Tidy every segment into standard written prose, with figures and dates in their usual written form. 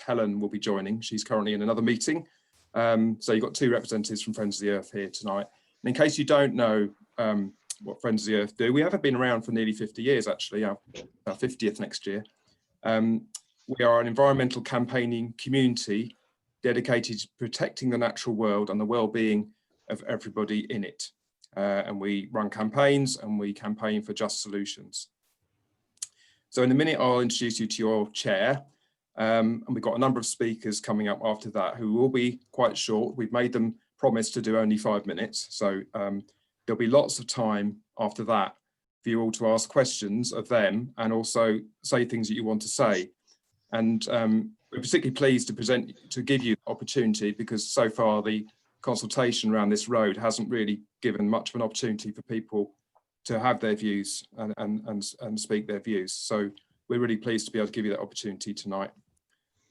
Helen will be joining. She's currently in another meeting. So you've got 2 representatives from Friends of the Earth here tonight. And in case you don't know what Friends of the Earth do, we have been around for nearly 50 years, actually, our 50th next year. We are an environmental campaigning community dedicated to protecting the natural world and the well-being of everybody in it. And we run campaigns and we campaign for just solutions. So in a minute, I'll introduce you to your chair. And we've got a number of speakers coming up after that who will be quite short. We've made them promise to do only 5 minutes. So there'll be lots of time after that for you all to ask questions of them and also say things that you want to say. And we're particularly pleased to give you the opportunity, because so far the consultation around this road hasn't really given much of an opportunity for people to have their views and speak their views. So we're really pleased to be able to give you that opportunity tonight.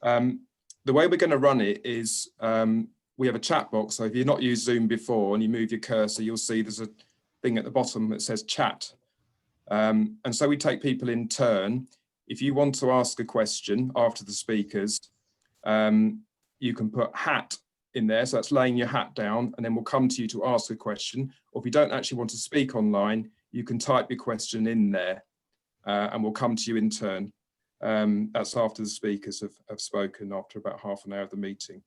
The way we're going to run it is we have a chat box. So if you've not used Zoom before and you move your cursor, you'll see there's a thing at the bottom that says chat. And so we take people in turn. If you want to ask a question after the speakers, you can put hat in there. So that's laying your hat down, and then we'll come to you to ask a question. Or if you don't actually want to speak online, you can type your question in there and we'll come to you in turn. That's after the speakers have spoken, after about half an hour of the meeting.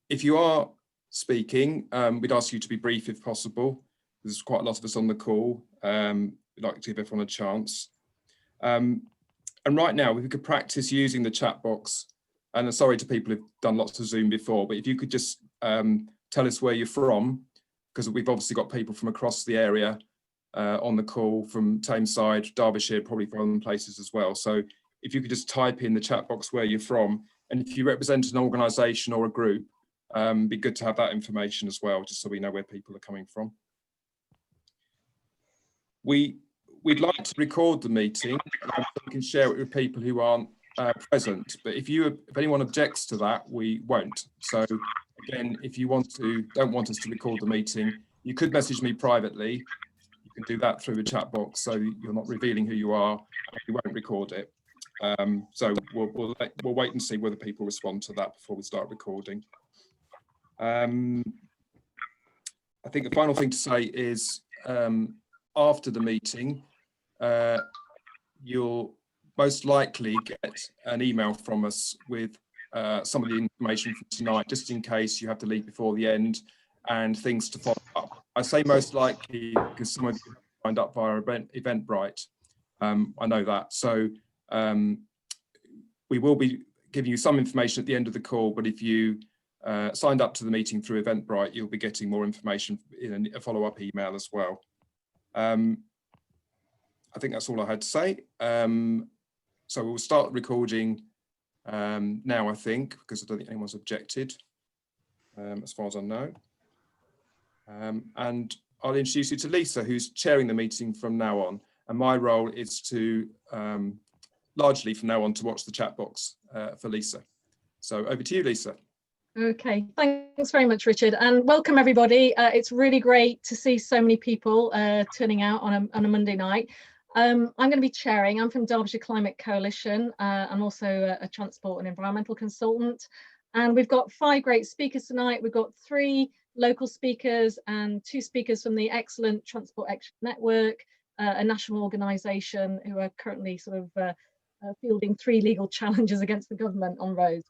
If you are speaking, we'd ask you to be brief if possible. There's quite a lot of us on the call. We'd like to give everyone a chance. And right now, if we could practice using the chat box, and sorry to people who've done lots of Zoom before, but if you could just tell us where you're from, because we've obviously got people from across the area on the call, from Tameside, Derbyshire, probably from other places as well. So if you could just type in the chat box where you're from, and if you represent an organisation or a group, it'd be good to have that information as well, just so we know where people are coming from. We'd like to record the meeting so we can share it with people who aren't present, but if anyone objects to that, we won't. So again, if you don't want us to record the meeting, you could message me privately. You can do that through the chat box, so you're not revealing who you are, and we won't record it. So we'll wait and see whether people respond to that before we start recording. I think the final thing to say is after the meeting, you'll most likely get an email from us with some of the information from tonight, just in case you have to leave before the end, and things to follow up. I say most likely because some of you signed up via Eventbrite. I know that. So we will be giving you some information at the end of the call, but if you signed up to the meeting through Eventbrite, you'll be getting more information in a follow-up email as well. I think that's all I had to say. So we'll start recording now, I think, because I don't think anyone's objected, as far as I know. And I'll introduce you to Lisa, who's chairing the meeting from now on. And my role is to, largely from now on, to watch the chat box for Lisa. So over to you, Lisa. Okay, thanks very much, Richard, and welcome everybody. It's really great to see so many people turning out on a Monday night. I'm going to be chairing. I'm from Derbyshire Climate Coalition. I'm also a transport and environmental consultant, and we've got 5 great speakers tonight. We've got 3 local speakers and 2 speakers from the excellent Transport Action Network, a national organisation who are currently sort of fielding 3 legal challenges against the government on roads.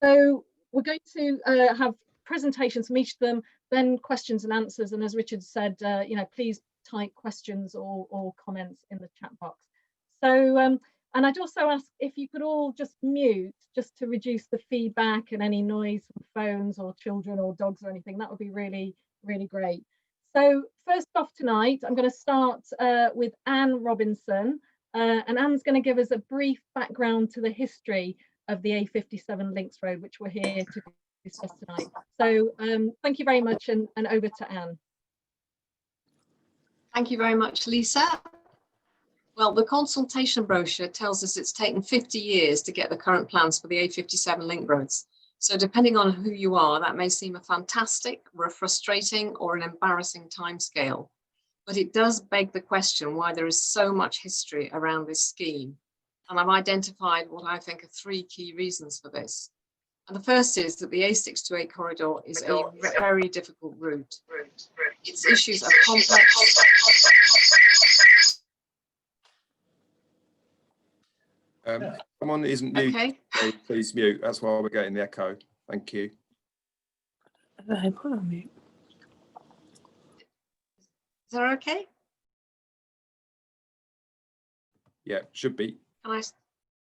So we're going to have presentations from each of them, then questions and answers. And as Richard said, please type questions or comments in the chat box. So, and I'd also ask if you could all just mute, just to reduce the feedback and any noise from phones or children or dogs or anything. That would be really, really great. So first off tonight, I'm going to start with Anne Robinson. And Anne's going to give us a brief background to the history of the A57 Links Road, which we're here to discuss tonight. So thank you very much, and over to Anne. Thank you very much, Lisa. Well, the consultation brochure tells us it's taken 50 years to get the current plans for the A57 link roads. So depending on who you are, that may seem a fantastic, or a frustrating, or an embarrassing timescale. But it does beg the question why there is so much history around this scheme. And I've identified what I think are 3 key reasons for this. And the first is that the A628 corridor is a very difficult route. Its issues are complex. Someone isn't mute. Okay. So please mute. That's why we're getting the echo. Thank you. Is that okay? Yeah, should be. Can I?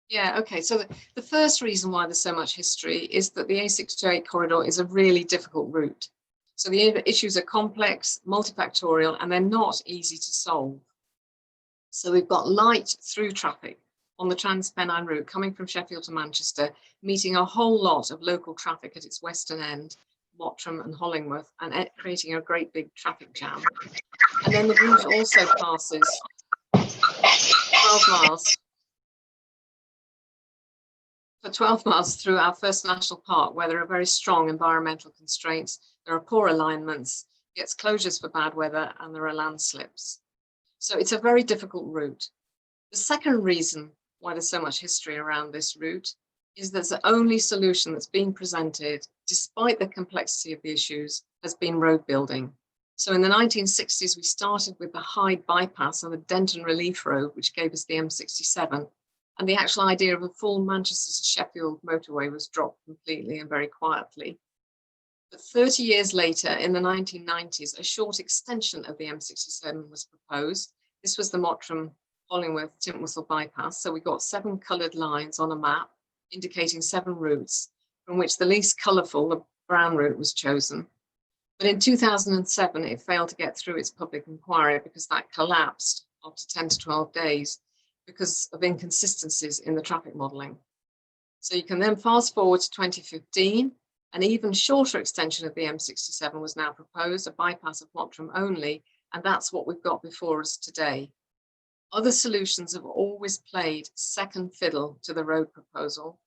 Yeah, okay. So the first reason why there's so much history is that the A628 corridor is a really difficult route. So the issues are complex, multifactorial, and they're not easy to solve. So we've got light through traffic on the Transpennine route coming from Sheffield to Manchester, meeting a whole lot of local traffic at its western end, Mottram and Hollingworth, and creating a great big traffic jam. And then the route also passes 12 miles. For 12 miles through our first national park, where there are very strong environmental constraints, there are poor alignments, gets closures for bad weather, and there are landslips. So it's a very difficult route. The second reason why there's so much history around this route is that the only solution that's been presented, despite the complexity of the issues, has been road building. So in the 1960s, we started with the Hyde bypass and the Denton Relief Road, which gave us the M67. And the actual idea of a full Manchester to Sheffield motorway was dropped completely and very quietly. But 30 years later, in the 1990s, a short extension of the M67 was proposed. This was the Mottram, Hollingworth, Tintwistle bypass. So we got 7 coloured lines on a map indicating 7 routes, from which the least colourful, the brown route, was chosen. But in 2007, it failed to get through its public inquiry because that collapsed after 10 to 12 days. Because of inconsistencies in the traffic modelling. So you can then fast forward to 2015, an even shorter extension of the M67 was now proposed, a bypass of Mottram only, and that's what we've got before us today. Other solutions have always played second fiddle to the road proposal,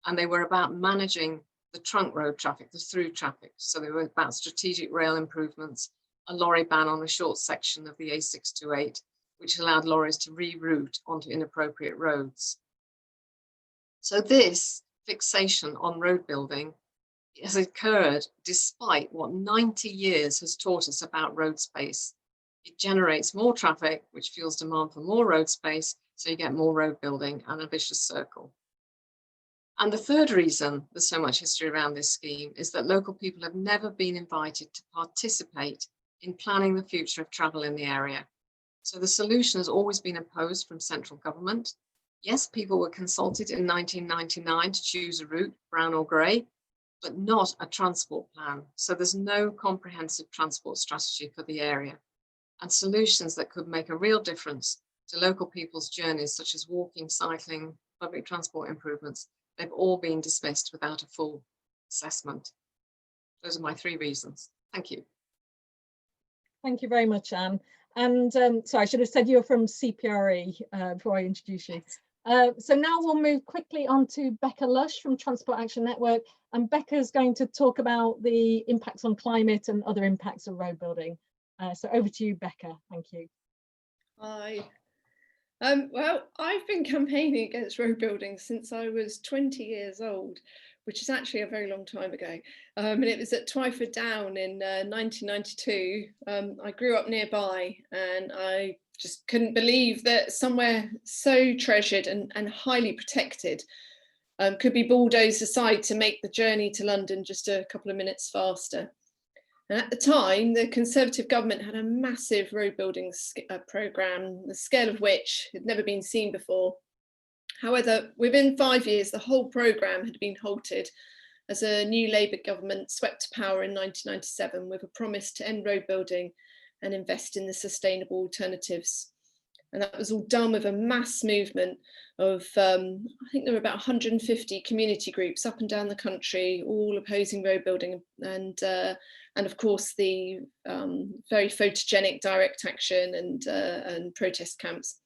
and they were about managing the trunk road traffic, the through traffic. So they were about strategic rail improvements, a lorry ban on a short section of the A628, which allowed lorries to reroute onto inappropriate roads. So this fixation on road building has occurred despite what 90 years has taught us about road space. It generates more traffic, which fuels demand for more road space, so you get more road building and a vicious circle. And the third reason there's so much history around this scheme is that local people have never been invited to participate in planning the future of travel in the area. So the solution has always been imposed from central government. Yes, people were consulted in 1999 to choose a route, brown or grey, but not a transport plan. So there's no comprehensive transport strategy for the area. And solutions that could make a real difference to local people's journeys, such as walking, cycling, public transport improvements, they've all been dismissed without a full assessment. Those are my 3 reasons. Thank you. Thank you very much, Anne. And sorry, I should have said you're from CPRE before I introduce you. So now we'll move quickly on to Becca Lush from Transport Action Network. And Becca's going to talk about the impacts on climate and other impacts of road building. So over to you, Becca. Thank you. Hi. Well, I've been campaigning against road building since I was 20 years old, which is actually a very long time ago. And it was at Twyford Down in 1992. I grew up nearby and I just couldn't believe that somewhere so treasured and highly protected could be bulldozed aside to make the journey to London just a couple of minutes faster. And at the time, the Conservative government had a massive road building programme, the scale of which had never been seen before. However, within 5 years, the whole programme had been halted as a new Labour government swept to power in 1997 with a promise to end road building and invest in the sustainable alternatives. And that was all done with a mass movement of, I think there were about 150 community groups up and down the country, all opposing road building, and of course the very photogenic direct action and protest camps.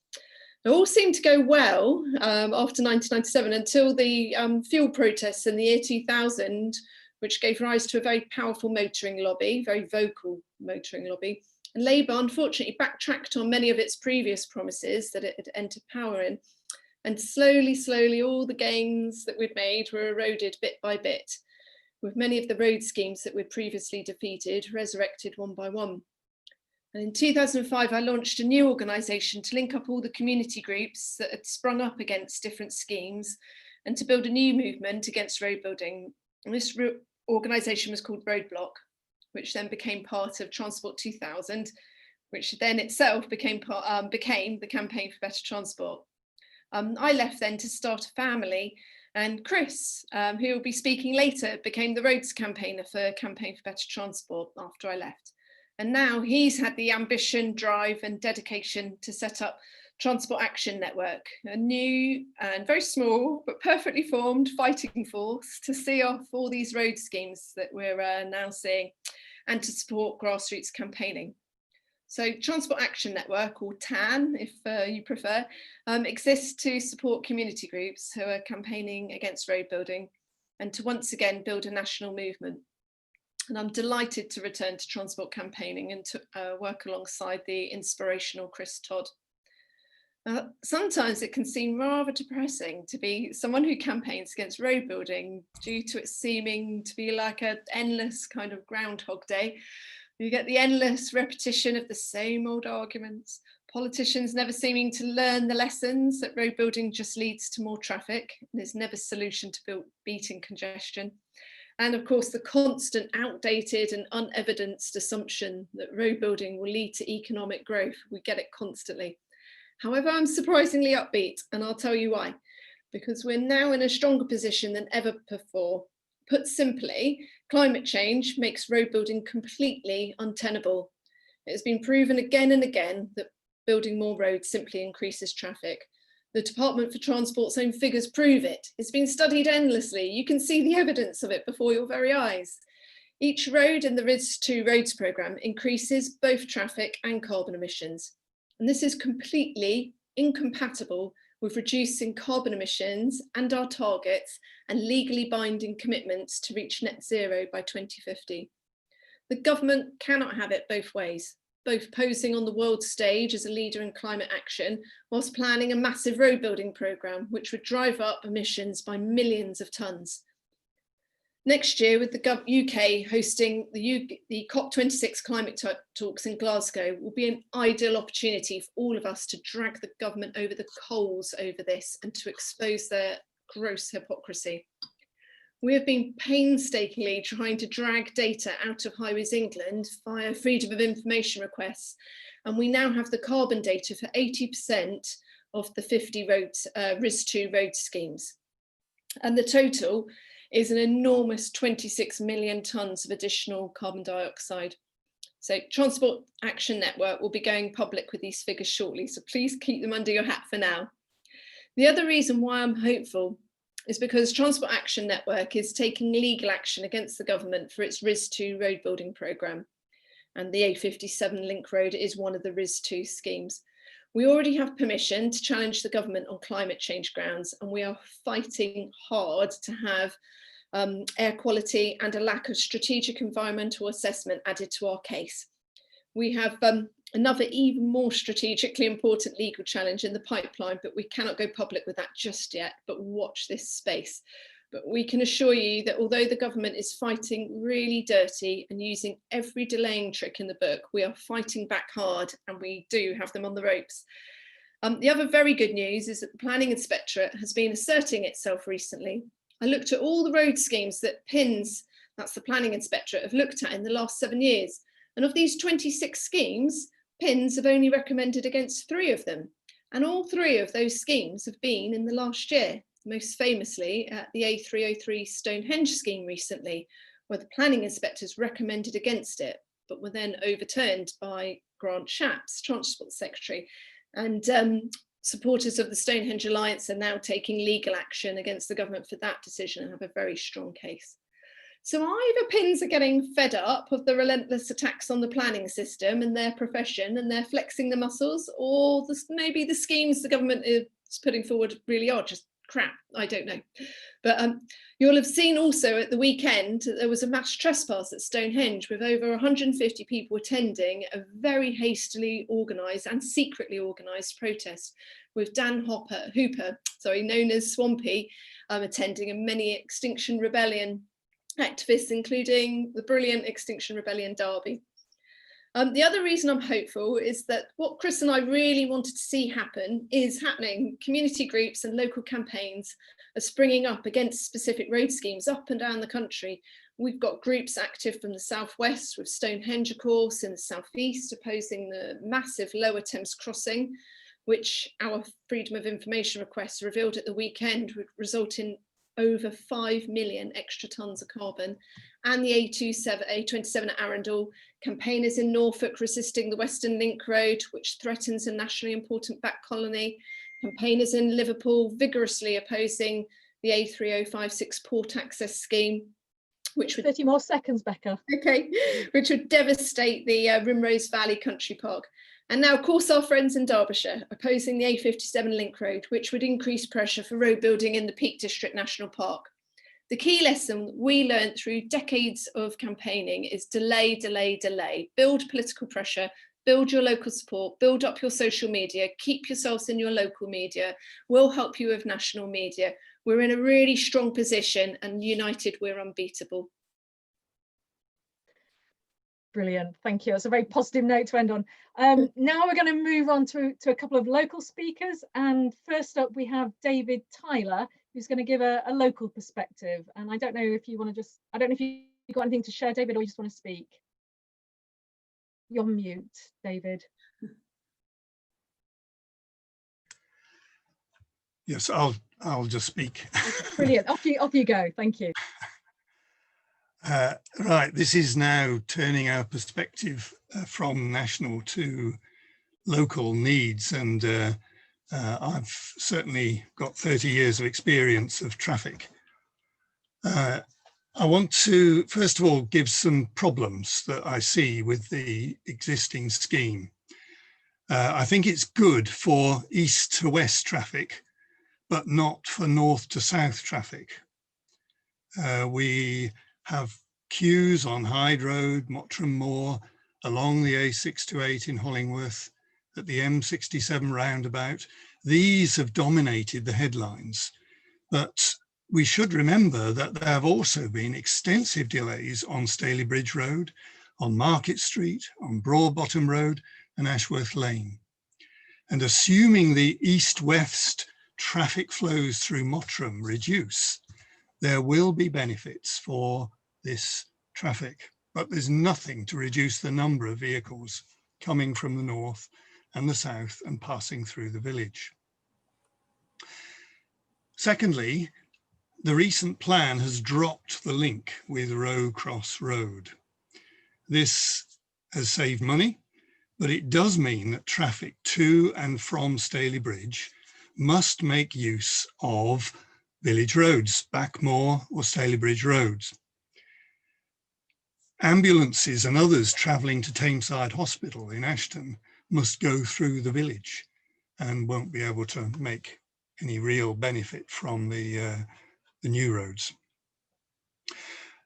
It all seemed to go well after 1997 until the fuel protests in the year 2000, which gave rise to a very powerful motoring lobby, very vocal motoring lobby. And Labour unfortunately backtracked on many of its previous promises that it had entered power in, And slowly, all the gains that we'd made were eroded bit by bit, with many of the road schemes that we'd previously defeated resurrected one by one. And in 2005, I launched a new organisation to link up all the community groups that had sprung up against different schemes and to build a new movement against road building. And this organisation was called Roadblock, which then became part of Transport 2000, which then itself became the Campaign for Better Transport. I left then to start a family, and Chris, who will be speaking later, became the roads campaigner for Campaign for Better Transport after I left. And now he's had the ambition, drive and dedication to set up Transport Action Network, a new and very small but perfectly formed fighting force to see off all these road schemes that we're now seeing and to support grassroots campaigning. So Transport Action Network, or TAN if you prefer, exists to support community groups who are campaigning against road building and to once again build a national movement. And I'm delighted to return to transport campaigning and to work alongside the inspirational Chris Todd. Sometimes it can seem rather depressing to be someone who campaigns against road building due to it seeming to be like an endless kind of Groundhog Day. You get the endless repetition of the same old arguments, politicians never seeming to learn the lessons that road building just leads to more traffic. There's never a solution to beating congestion. And of course, the constant outdated and unevidenced assumption that road building will lead to economic growth. We get it constantly. However, I'm surprisingly upbeat, and I'll tell you why. Because we're now in a stronger position than ever before. Put simply, climate change makes road building completely untenable. It has been proven again and again that building more roads simply increases traffic. The Department for Transport's own figures prove it. It's been studied endlessly. You can see the evidence of it before your very eyes. Each road in the RIS2 roads programme increases both traffic and carbon emissions. And this is completely incompatible with reducing carbon emissions and our targets and legally binding commitments to reach net zero by 2050. The government cannot have it both ways, both posing on the world stage as a leader in climate action, whilst planning a massive road building programme, which would drive up emissions by millions of tonnes. Next year, with the UK hosting the COP26 climate talks in Glasgow, will be an ideal opportunity for all of us to drag the government over the coals over this and to expose their gross hypocrisy. We have been painstakingly trying to drag data out of Highways England via freedom of information requests, and we now have the carbon data for 80% of the 50 roads, RIS2 road schemes. And the total is an enormous 26 million tonnes of additional carbon dioxide. So Transport Action Network will be going public with these figures shortly, so please keep them under your hat for now. The other reason why I'm hopeful is because Transport Action Network is taking legal action against the government for its RIS2 road building programme. And the A57 link road is one of the RIS2 schemes. We already have permission to challenge the government on climate change grounds, and we are fighting hard to have air quality and a lack of strategic environmental assessment added to our case. We have another even more strategically important legal challenge in the pipeline, but we cannot go public with that just yet, but watch this space. But we can assure you that although the government is fighting really dirty and using every delaying trick in the book, we are fighting back hard and we do have them on the ropes. The other very good news is that the Planning Inspectorate has been asserting itself recently. I looked at all the road schemes that PINS, that's the Planning Inspectorate, have looked at in the last 7 years. And of these 26 schemes, PINS have only recommended against 3 of them. And all 3 of those schemes have been in the last year, most famously at the A303 Stonehenge scheme recently, where the planning inspectors recommended against it, but were then overturned by Grant Shapps, Transport Secretary. And supporters of the Stonehenge Alliance are now taking legal action against the government for that decision and have a very strong case. So either PINS are getting fed up of the relentless attacks on the planning system and their profession, and they're flexing the muscles, or maybe the schemes the government is putting forward really are just crap, I don't know. But you'll have seen also at the weekend that there was a mass trespass at Stonehenge with over 150 people attending a very hastily organised and secretly organised protest, with Dan Hooper, known as Swampy, attending, and many Extinction Rebellion activists, including the brilliant Extinction Rebellion Derby. The other reason I'm hopeful is that what Chris and I really wanted to see happen is happening. Community groups and local campaigns are springing up against specific road schemes up and down the country. We've got groups active from the southwest, with Stonehenge, of course, in the southeast, opposing the massive Lower Thames crossing, which our Freedom of Information requests revealed at the weekend would result in over 5 million extra tonnes of carbon, and the A27 at Arundel, campaigners in Norfolk resisting the Western Link Road, which threatens a nationally important back colony, campaigners in Liverpool vigorously opposing the A3056 port access scheme, which would 30 more seconds, Becca. Okay, which would devastate the Rimrose Valley Country Park. And now, of course, our friends in Derbyshire opposing the A57 link road, which would increase pressure for road building in the Peak District National Park. The key lesson we learned through decades of campaigning is delay, delay, delay. Build political pressure, build your local support, build up your social media, keep yourselves in your local media. We'll help you with national media. We're in a really strong position, and united, we're unbeatable. Brilliant, thank you. It's a very positive note to end on. Now we're going to move on to a couple of local speakers, and first up we have David Tyler, who's going to give a local perspective. And I don't know if you want to I don't know if you've got anything to share, David, or you just want to speak. You're on mute, David. Yes, I'll just speak. Brilliant, off you go, thank you. Right, this is now turning our perspective from national to local needs, and I've certainly got 30 years of experience of traffic. I want to first of all give some problems that I see with the existing scheme. I think it's good for east to west traffic, but not for north to south traffic. We have queues on Hyde Road, Mottram Moor, along the A628 in Hollingworth, at the M67 roundabout. These have dominated the headlines, but we should remember that there have also been extensive delays on Staley Bridge Road, on Market Street, on Broadbottom Road and Ashworth Lane. And assuming the east-west traffic flows through Mottram reduce, there will be benefits for this traffic, but there's nothing to reduce the number of vehicles coming from the north and the south and passing through the village. Secondly, the recent plan has dropped the link with Row Cross Road. This has saved money, but it does mean that traffic to and from Staley Bridge must make use of village roads, Backmoor or Staley Bridge roads. Ambulances and others travelling to Tameside Hospital in Ashton must go through the village and won't be able to make any real benefit from the new roads.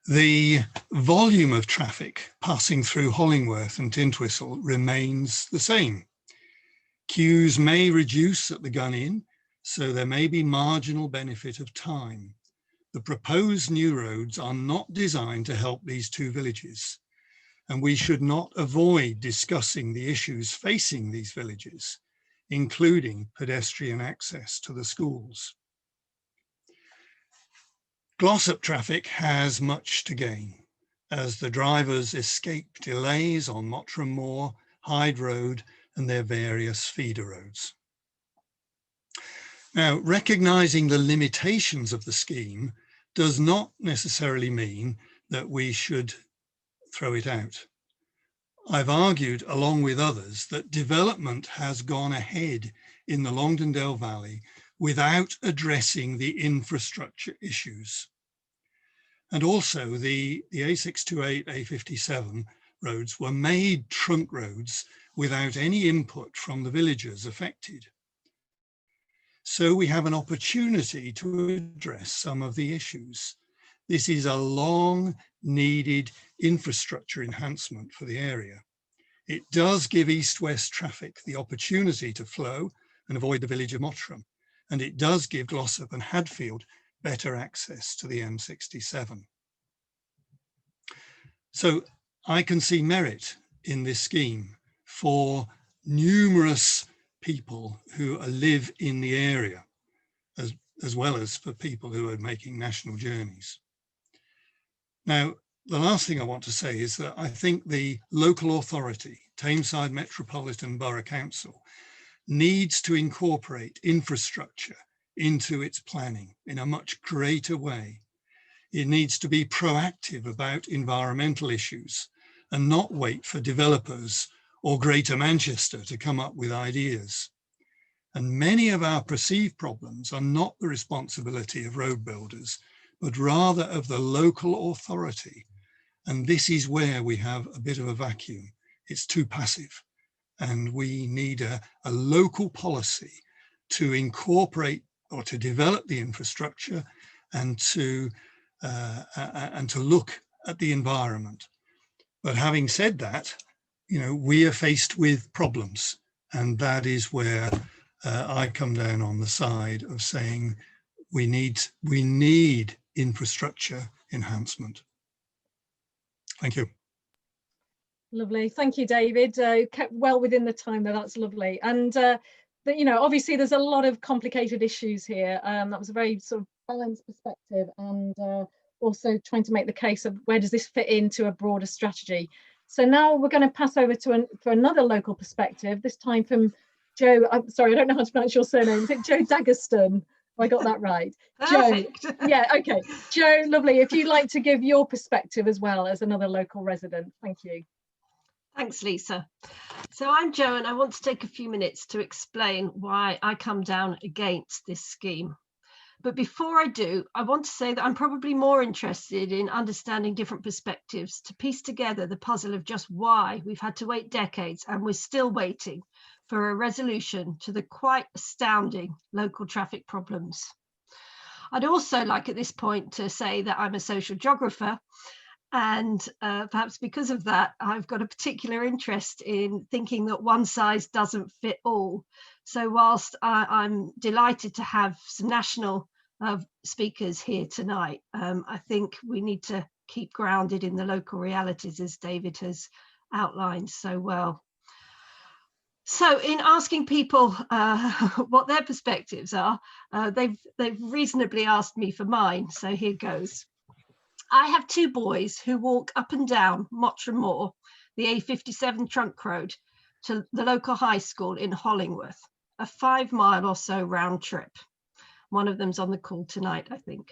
The volume of traffic passing through Hollingworth and Tintwistle remains the same. Queues may reduce at the Gun Inn, so there may be marginal benefit of time. The proposed new roads are not designed to help these two villages, and we should not avoid discussing the issues facing these villages, including pedestrian access to the schools. Glossop traffic has much to gain as the drivers escape delays on Mottram Moor, Hyde Road and their various feeder roads. Now, recognising the limitations of the scheme does not necessarily mean that we should throw it out. I've argued, along with others, that development has gone ahead in the Longdendale Valley without addressing the infrastructure issues. And also the A628, A57 roads were made trunk roads without any input from the villagers affected. So we have an opportunity to address some of the issues. This is a long needed infrastructure enhancement for the area. It does give east-west traffic the opportunity to flow and avoid the village of Mottram. And it does give Glossop and Hadfield better access to the M67. So I can see merit in this scheme for numerous people who live in the area, as well as for people who are making national journeys. Now, the last thing I want to say is that I think the local authority, Tameside Metropolitan Borough Council, needs to incorporate infrastructure into its planning in a much greater way. It needs to be proactive about environmental issues and not wait for developers or Greater Manchester to come up with ideas. And many of our perceived problems are not the responsibility of road builders, but rather of the local authority. And this is where we have a bit of a vacuum. It's too passive. And we need a local policy to incorporate or to develop the infrastructure and to look at the environment. But having said that, you know, we are faced with problems, and that is where I come down on the side of saying we need infrastructure enhancement. Thank you. Lovely, thank you, David. Kept well within the time there. That's lovely. And you know, obviously there's a lot of complicated issues here. That was a very sort of balanced perspective, and also trying to make the case of where does this fit into a broader strategy. So now we're going to pass over to for another local perspective, this time from Joe. I'm sorry, I don't know how to pronounce your surname. Is it Joe Dagustun? Have I got that right? Perfect. Joe, yeah, okay. Joe, lovely. If you'd like to give your perspective as well as another local resident, thank you. Thanks, Lisa. So I'm Jo, and I want to take a few minutes to explain why I come down against this scheme. But before I do, I want to say that I'm probably more interested in understanding different perspectives to piece together the puzzle of just why we've had to wait decades and we're still waiting for a resolution to the quite astounding local traffic problems. I'd also like at this point to say that I'm a social geographer, and perhaps because of that, I've got a particular interest in thinking that one size doesn't fit all. So whilst I'm delighted to have some national speakers here tonight, I think we need to keep grounded in the local realities, as David has outlined so well. So in asking people what their perspectives are, they've reasonably asked me for mine, so here goes. I have two boys who walk up and down Mottram Moor, the A57 trunk road, to the local high school in Hollingworth, a 5 mile or so round trip. One of them's on the call tonight, I think.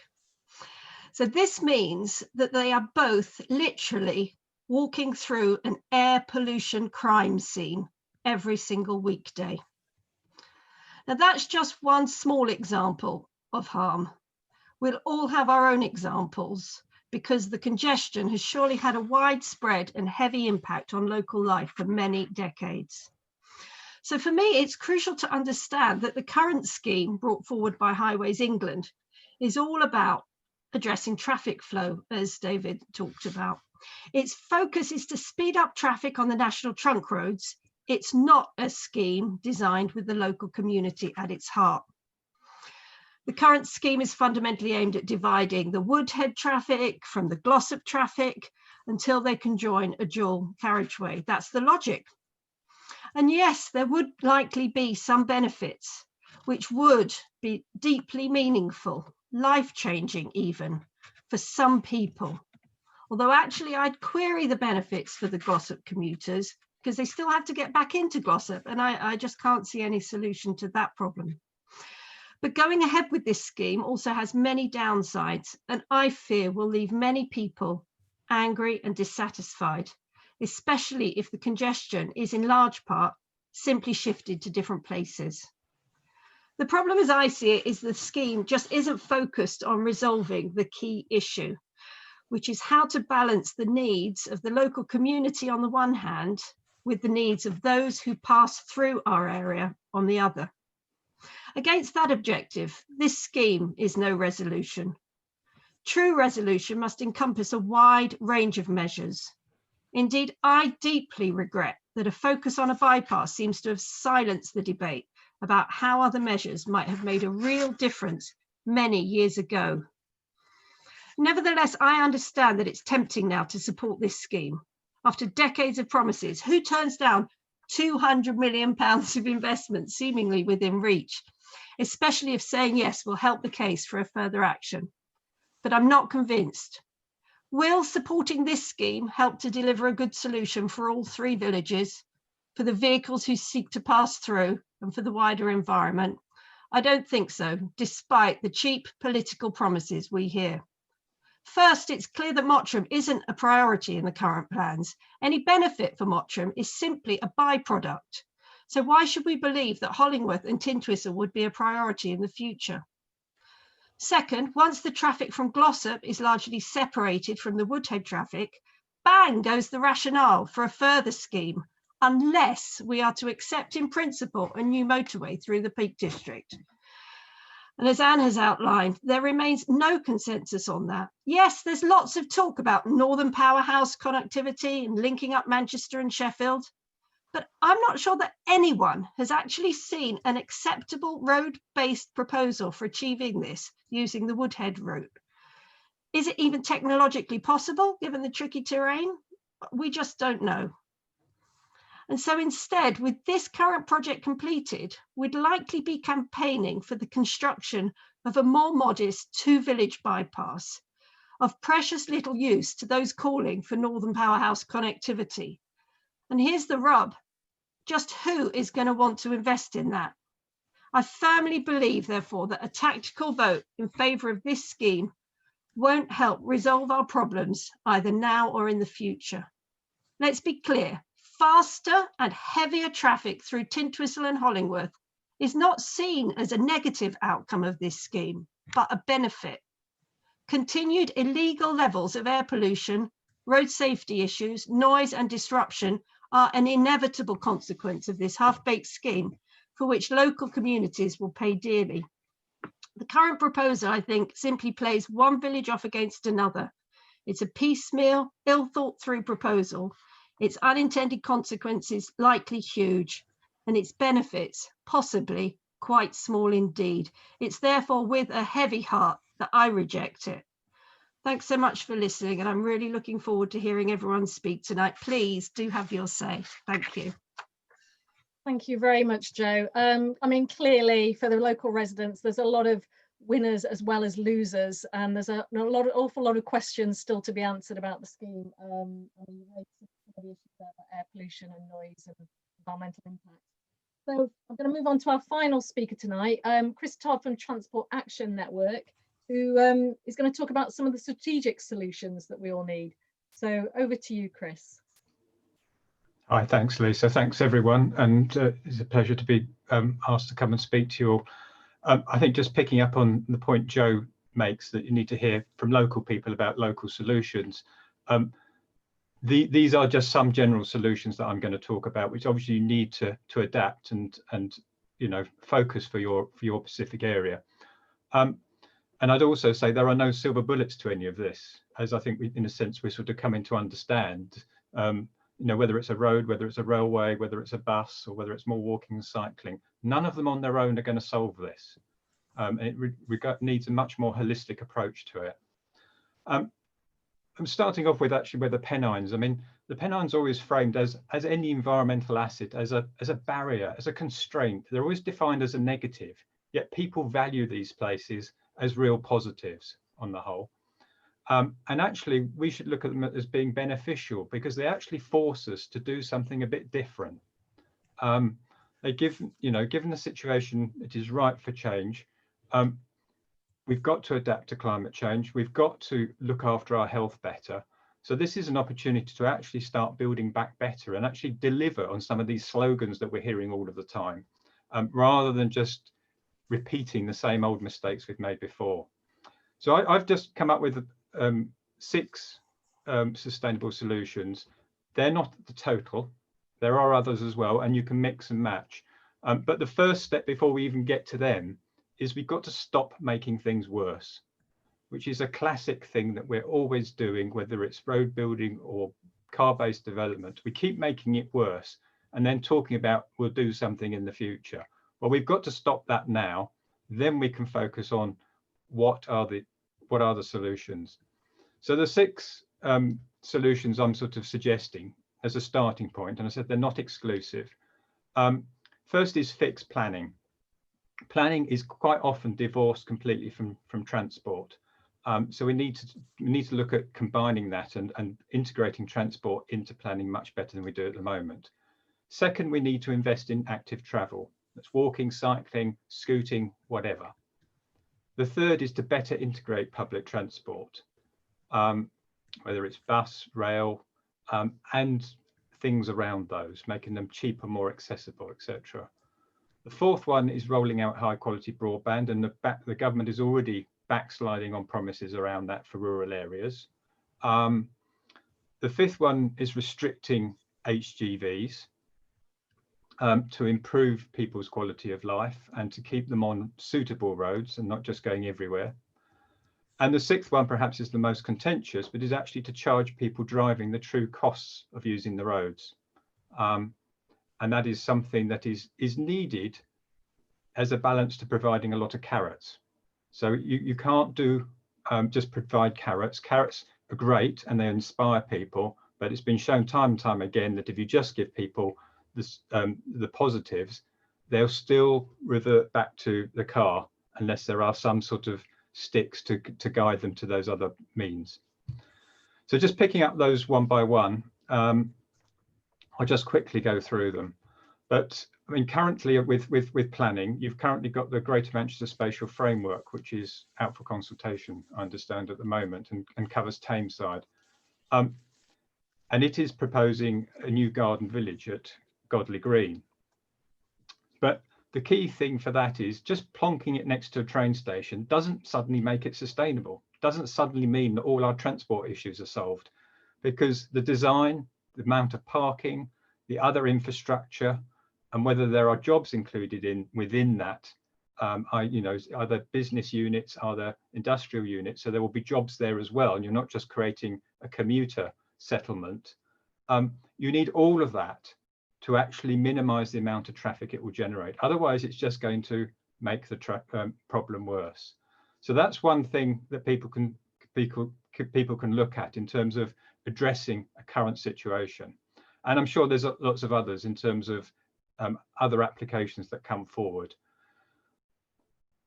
So this means that they are both literally walking through an air pollution crime scene every single weekday. Now that's just one small example of harm. We'll all have our own examples, because the congestion has surely had a widespread and heavy impact on local life for many decades. So for me, it's crucial to understand that the current scheme brought forward by Highways England is all about addressing traffic flow, as David talked about. Its focus is to speed up traffic on the national trunk roads. It's not a scheme designed with the local community at its heart. The current scheme is fundamentally aimed at dividing the Woodhead traffic from the Glossop traffic until they can join a dual carriageway. That's the logic. And yes, there would likely be some benefits, which would be deeply meaningful, life-changing even, for some people. Although actually I'd query the benefits for the Glossop commuters, because they still have to get back into Glossop, and I just can't see any solution to that problem. But going ahead with this scheme also has many downsides, and I fear will leave many people angry and dissatisfied, especially if the congestion is in large part simply shifted to different places. The problem as I see it is the scheme just isn't focused on resolving the key issue, which is how to balance the needs of the local community on the one hand with the needs of those who pass through our area on the other. Against that objective, this scheme is no resolution. True resolution must encompass a wide range of measures. Indeed, I deeply regret that a focus on a bypass seems to have silenced the debate about how other measures might have made a real difference many years ago. Nevertheless, I understand that it's tempting now to support this scheme. After decades of promises, who turns down £200 million of investment seemingly within reach, especially if saying yes will help the case for a further action? But I'm not convinced. Will supporting this scheme help to deliver a good solution for all 3 villages, for the vehicles who seek to pass through, and for the wider environment? I don't think so, despite the cheap political promises we hear. First, it's clear that Mottram isn't a priority in the current plans. Any benefit for Mottram is simply a byproduct. So why should we believe that Hollingworth and Tintwistle would be a priority in the future? Second, once the traffic from Glossop is largely separated from the Woodhead traffic, bang goes the rationale for a further scheme, unless we are to accept in principle a new motorway through the Peak District. And as Anne has outlined, there remains no consensus on that. Yes, there's lots of talk about Northern Powerhouse connectivity and linking up Manchester and Sheffield, but I'm not sure that anyone has actually seen an acceptable road-based proposal for achieving this using the Woodhead route. Is it even technologically possible, given the tricky terrain? We just don't know. And so instead, with this current project completed, we'd likely be campaigning for the construction of a more modest 2-village bypass of precious little use to those calling for Northern Powerhouse connectivity. And here's the rub. Just who is going to want to invest in that? I firmly believe, therefore, that a tactical vote in favour of this scheme won't help resolve our problems either now or in the future. Let's be clear, faster and heavier traffic through Tintwistle and Hollingworth is not seen as a negative outcome of this scheme, but a benefit. Continued illegal levels of air pollution, road safety issues, noise and disruption are an inevitable consequence of this half-baked scheme for which local communities will pay dearly. The current proposal, I think, simply plays one village off against another. It's a piecemeal, ill-thought-through proposal. Its unintended consequences likely huge, and its benefits possibly quite small indeed. It's therefore with a heavy heart that I reject it. Thanks so much for listening, and I'm really looking forward to hearing everyone speak tonight. Please do have your say. Thank you. Thank you very much, Jo. I mean, clearly for the local residents, there's a lot of winners as well as losers, and there's an awful lot of questions still to be answered about the scheme. And you raised some of the issues about air pollution and noise and environmental impact. So I'm going to move on to our final speaker tonight, Chris Todd from Transport Action Network, who is going to talk about some of the strategic solutions that we all need. So over to you, Chris. Hi, thanks, Lisa. Thanks, everyone. And it's a pleasure to be asked to come and speak to you all. I think just picking up on the point Jo makes, that you need to hear from local people about local solutions. These are just some general solutions that I'm going to talk about, which obviously you need to adapt and focus for your specific area. And I'd also say there are no silver bullets to any of this, as I think in a sense we're sort of coming to understand. Whether it's a road, whether it's a railway, whether it's a bus, or whether it's more walking and cycling, none of them on their own are going to solve this. And it needs a much more holistic approach to it. I'm starting off with actually with the Pennines. I mean, the Pennines are always framed as any environmental asset, as a barrier, as a constraint. They're always defined as a negative, yet people value these places as real positives on the whole. And actually, we should look at them as being beneficial, because they actually force us to do something a bit different. They given the situation, it is ripe for change. We've got to adapt to climate change. We've got to look after our health better. So this is an opportunity to actually start building back better and actually deliver on some of these slogans that we're hearing all of the time, rather than just repeating the same old mistakes we've made before. So I've just come up with 6 sustainable solutions. They're not the total. There are others as well, and you can mix and match. But the first step before we even get to them is we've got to stop making things worse, which is a classic thing that we're always doing, whether it's road building or car-based development. We keep making it worse and then talking about we'll do something in the future. Well, we've got to stop that now. Then we can focus on what are the solutions. So the 6 solutions I'm sort of suggesting as a starting point, and I said they're not exclusive. First is fixed planning. Planning is quite often divorced completely from transport. So we need to look at combining that and integrating transport into planning much better than we do at the moment. Second, we need to invest in active travel. That's walking, cycling, scooting, whatever. The third is to better integrate public transport, whether it's bus, rail, and things around those, making them cheaper, more accessible, etc. The fourth one is rolling out high quality broadband, and the government is already backsliding on promises around that for rural areas. The fifth one is restricting HGVs to improve people's quality of life and to keep them on suitable roads and not just going everywhere. And the sixth one perhaps is the most contentious, but is actually to charge people driving the true costs of using the roads. And that is something that is needed as a balance to providing a lot of carrots. So you can't do just provide carrots. Carrots are great and they inspire people, but it's been shown time and time again that if you just give people this, the positives, they'll still revert back to the car unless there are some sort of sticks to guide them to those other means. So just picking up those one by one, I'll just quickly go through them. But I mean, currently with planning, you've currently got the Greater Manchester Spatial Framework, which is out for consultation, I understand, at the moment, and covers Tameside. And it is proposing a new garden village at Godley Green. But the key thing for that is just plonking it next to a train station doesn't suddenly make it sustainable, doesn't suddenly mean that all our transport issues are solved, because the design, the amount of parking, the other infrastructure, and whether there are jobs included within that, you know, are there business units, are there industrial units? So there will be jobs there as well, and you're not just creating a commuter settlement. You need all of that to actually minimize the amount of traffic it will generate. Otherwise, it's just going to make the problem worse. So that's one thing that people can look at in terms of addressing a current situation. And I'm sure there's lots of others in terms of other applications that come forward.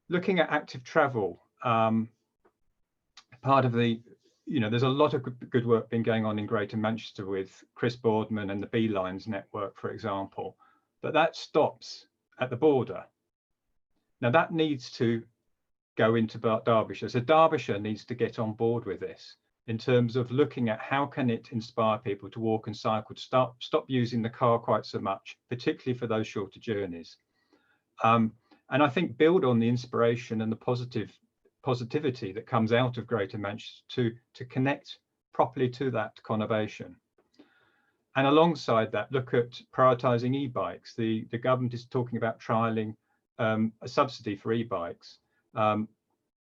Looking at active travel, part of the, you know, there's a lot of good work been going on in Greater Manchester with Chris Boardman and the B-Lines network, for example, but that stops at the border. Now that needs to go into Derbyshire. So Derbyshire needs to get on board with this in terms of looking at how can it inspire people to walk and cycle, to stop using the car quite so much, particularly for those shorter journeys. And I think build on the inspiration and the positivity that comes out of Greater Manchester to connect properly to that conurbation. And alongside that, look at prioritising e-bikes. The government is talking about trialling a subsidy for e-bikes.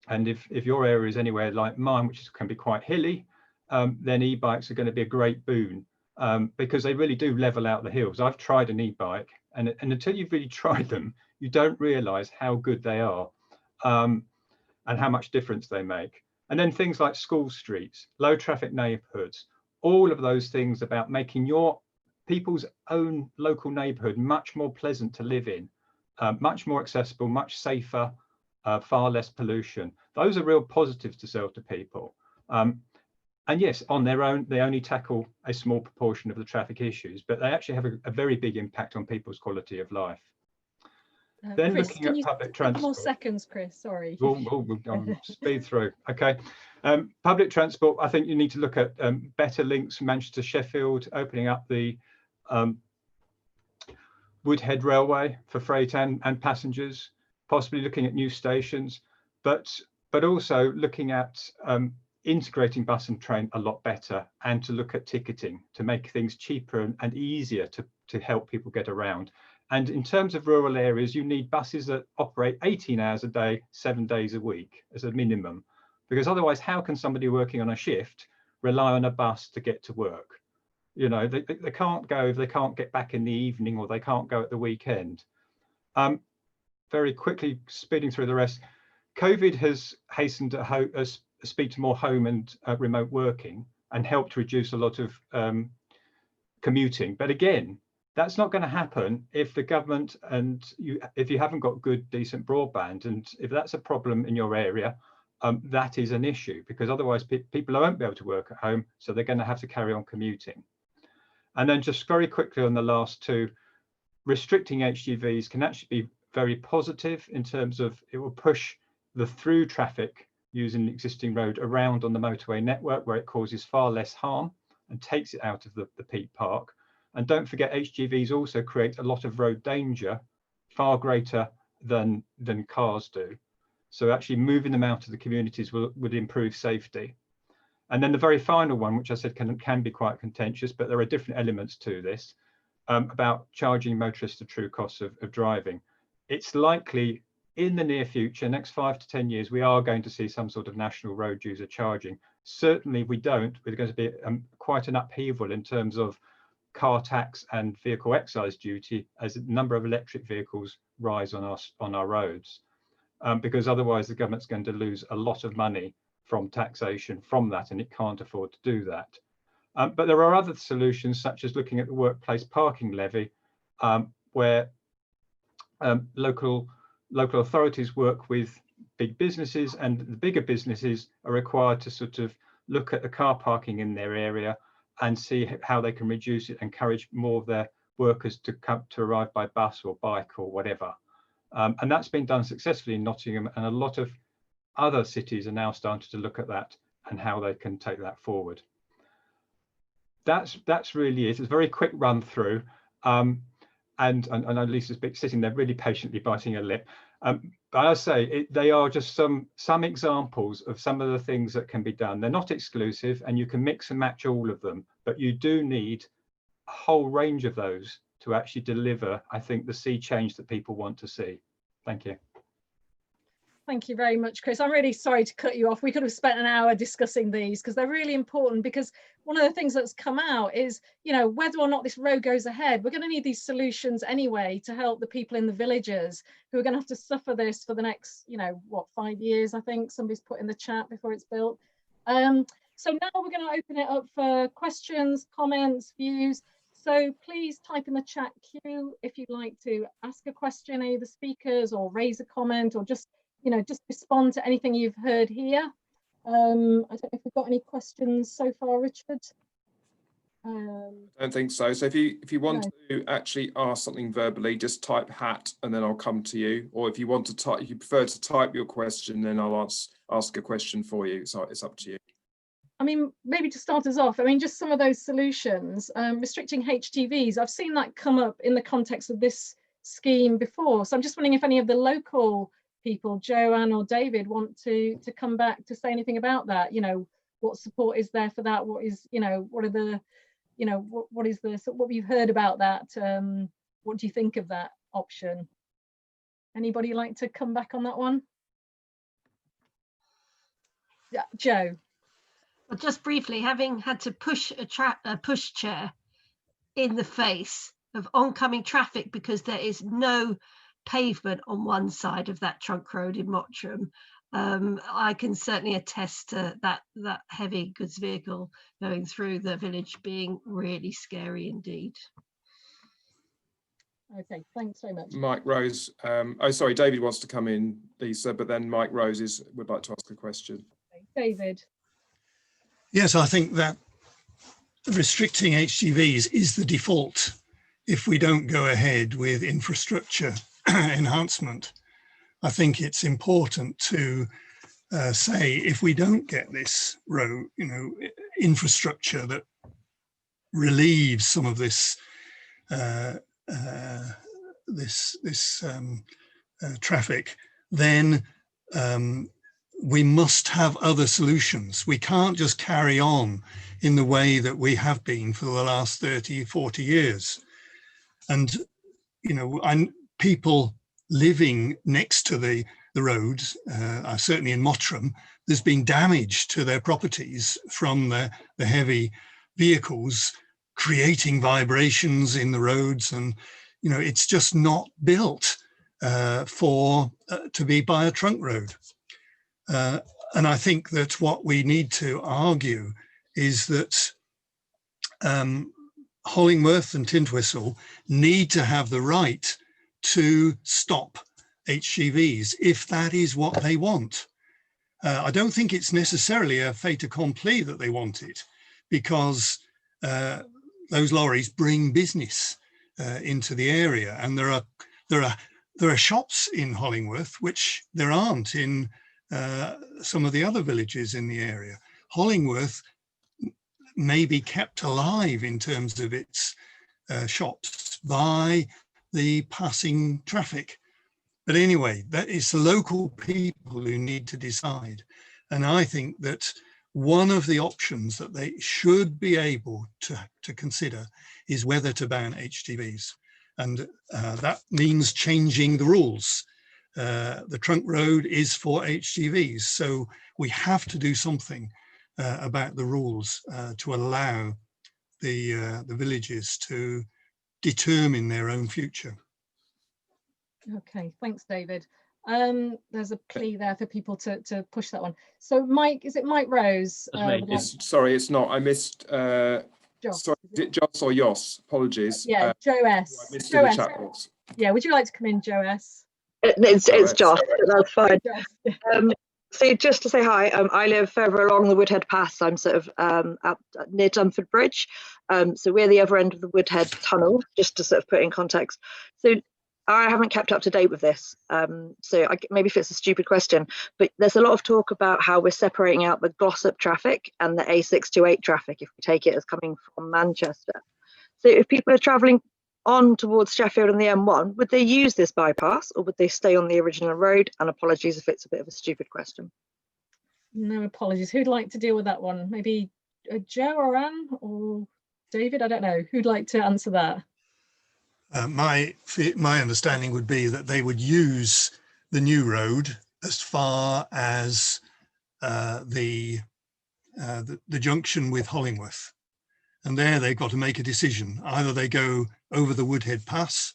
And if your area is anywhere like mine, which can be quite hilly, then e-bikes are going to be a great boon because they really do level out the hills. I've tried an e-bike, and until you've really tried them, you don't realise how good they are and how much difference they make. And then things like school streets, low traffic neighbourhoods, all of those things about making your people's own local neighbourhood much more pleasant to live in, much more accessible, much safer, far less pollution. Those are real positives to sell to people. And yes, on their own, they only tackle a small proportion of the traffic issues, but they actually have a very big impact on people's quality of life. Then Chris, looking at public transport. More seconds, Chris, sorry. We'll speed through. Okay. Public transport, I think you need to look at better links from Manchester to Sheffield, opening up the Woodhead Railway for freight and passengers, possibly looking at new stations, but also looking at integrating bus and train a lot better, and to look at ticketing to make things cheaper and easier to help people get around. And in terms of rural areas, you need buses that operate 18 hours a day, 7 days a week as a minimum, because otherwise, how can somebody working on a shift rely on a bus to get to work? You know, they can't go if they can't get back in the evening, or they can't go at the weekend. Very quickly, speeding through the rest, COVID has hastened a speed to more home and remote working and helped reduce a lot of commuting. But again, that's not going to happen if the government and if you haven't got good, decent broadband. And if that's a problem in your area, that is an issue, because otherwise people won't be able to work at home. So they're going to have to carry on commuting. And then just very quickly on the last two, restricting HGVs can actually be very positive in terms of it will push the through traffic using the existing road around on the motorway network, where it causes far less harm and takes it out of the peak park. And don't forget, HGVs also create a lot of road danger, far greater than cars do. So actually moving them out of the communities would improve safety. And then the very final one, which I said can be quite contentious, but there are different elements to this, about charging motorists the true costs of driving. It's likely in the near future, next 5 to 10 years, we are going to see some sort of national road user charging. Certainly if we don't, there's going to be quite an upheaval in terms of car tax and vehicle excise duty as the number of electric vehicles rise on our roads, because otherwise the government's going to lose a lot of money from taxation from that, and it can't afford to do that. But there are other solutions, such as looking at the workplace parking levy, where local authorities work with big businesses, and the bigger businesses are required to sort of look at the car parking in their area and see how they can reduce it, encourage more of their workers to arrive by bus or bike or whatever. And that's been done successfully in Nottingham, and a lot of other cities are now starting to look at that and how they can take that forward. That's really it. It's a very quick run through. And I know Lisa's sitting there really patiently biting her lip. But I say they are just some examples of some of the things that can be done. They're not exclusive, and you can mix and match all of them, but you do need a whole range of those to actually deliver, I think, the sea change that people want to see. Thank you. Thank you very much, Chris. I'm really sorry to cut you off. We could have spent an hour discussing these because they're really important, because one of the things that's come out is, you know, whether or not this road goes ahead, we're going to need these solutions anyway to help the people in the villages who are going to have to suffer this for the next, you know, what, 5 years, I think somebody's put in the chat before it's built. So now we're going to open it up for questions, comments, views. So please type in the chat queue if you'd like to ask a question, any of the speakers, or raise a comment, or just, you know, just respond to anything you've heard here. I don't know if we've got any questions so far, Richard. I don't think so. So if you want to actually ask something verbally, just type hat and then I'll come to you. Or if you want to type, if you prefer to type your question, then I'll ask a question for you. So it's up to you. I mean, maybe to start us off, I mean, just some of those solutions, restricting HGVs, I've seen that come up in the context of this scheme before. So I'm just wondering if any of the local people, Joanne or David, want to come back to say anything about that. You know, what support is there for that? What is, you know, what are the, you know, what is the, what have you heard about that? What do you think of that option? Anybody like to come back on that one? Yeah, Joe. Well, just briefly, having had to push a pushchair in the face of oncoming traffic because there is no pavement on one side of that trunk road in Mottram, I can certainly attest to that heavy goods vehicle going through the village being really scary indeed. Okay, thanks very much. Mike Rose. Oh, sorry, David wants to come in, Lisa, but then Mike Rose would like to ask a question. Okay, David. Yes, I think that restricting HGVs is the default if we don't go ahead with infrastructure enhancement. I think it's important to say, if we don't get this road, you know, infrastructure that relieves some of this traffic, then we must have other solutions. We can't just carry on in the way that we have been for the last 30, 40 years. And you know, people living next to the roads, certainly in Mottram, there's been damage to their properties from the heavy vehicles creating vibrations in the roads, and you know, it's just not built to be by a trunk road. And I think that what we need to argue is that Hollingworth and Tintwistle need to have the right to stop HGVs if that is what they want. I don't think it's necessarily a fait accompli that they want it, because those lorries bring business into the area, and there are shops in Hollingworth which there aren't in some of the other villages in the area. Hollingworth may be kept alive in terms of its shops by the passing traffic. But anyway, that is the local people who need to decide. And I think that one of the options that they should be able to consider is whether to ban HGVs. And that means changing the rules. The trunk road is for HGVs, so we have to do something about the rules to allow the villages to determine their own future. Okay, thanks, David. There's a plea there for people to push that one. So Mike, is it Mike Rose? Sorry, it's not. I missed. Joss. Sorry, is it Joss or Yoss? Apologies. Yeah, Joe S. I missed Joe in the S. chat box. Yeah, would you like to come in, Joe S? It's Josh, that's fine. Joss. So just to say hi, I live further along the Woodhead Pass. I'm sort of near Dunford Bridge. So we're the other end of the Woodhead Tunnel, just to sort of put in context. So I haven't kept up to date with this. So maybe if it's a stupid question, but there's a lot of talk about how we're separating out the Glossop traffic and the A628 traffic, if we take it as coming from Manchester. So if people are travelling on towards Sheffield and the M1, would they use this bypass or would they stay on the original road? And apologies if it's a bit of a stupid question. No apologies. Who'd like to deal with that one? Maybe Joe or Anne or David? I don't know. Who'd like to answer that? My understanding would be that they would use the new road as far as the junction with Hollingworth. And there they've got to make a decision. Either they go over the Woodhead Pass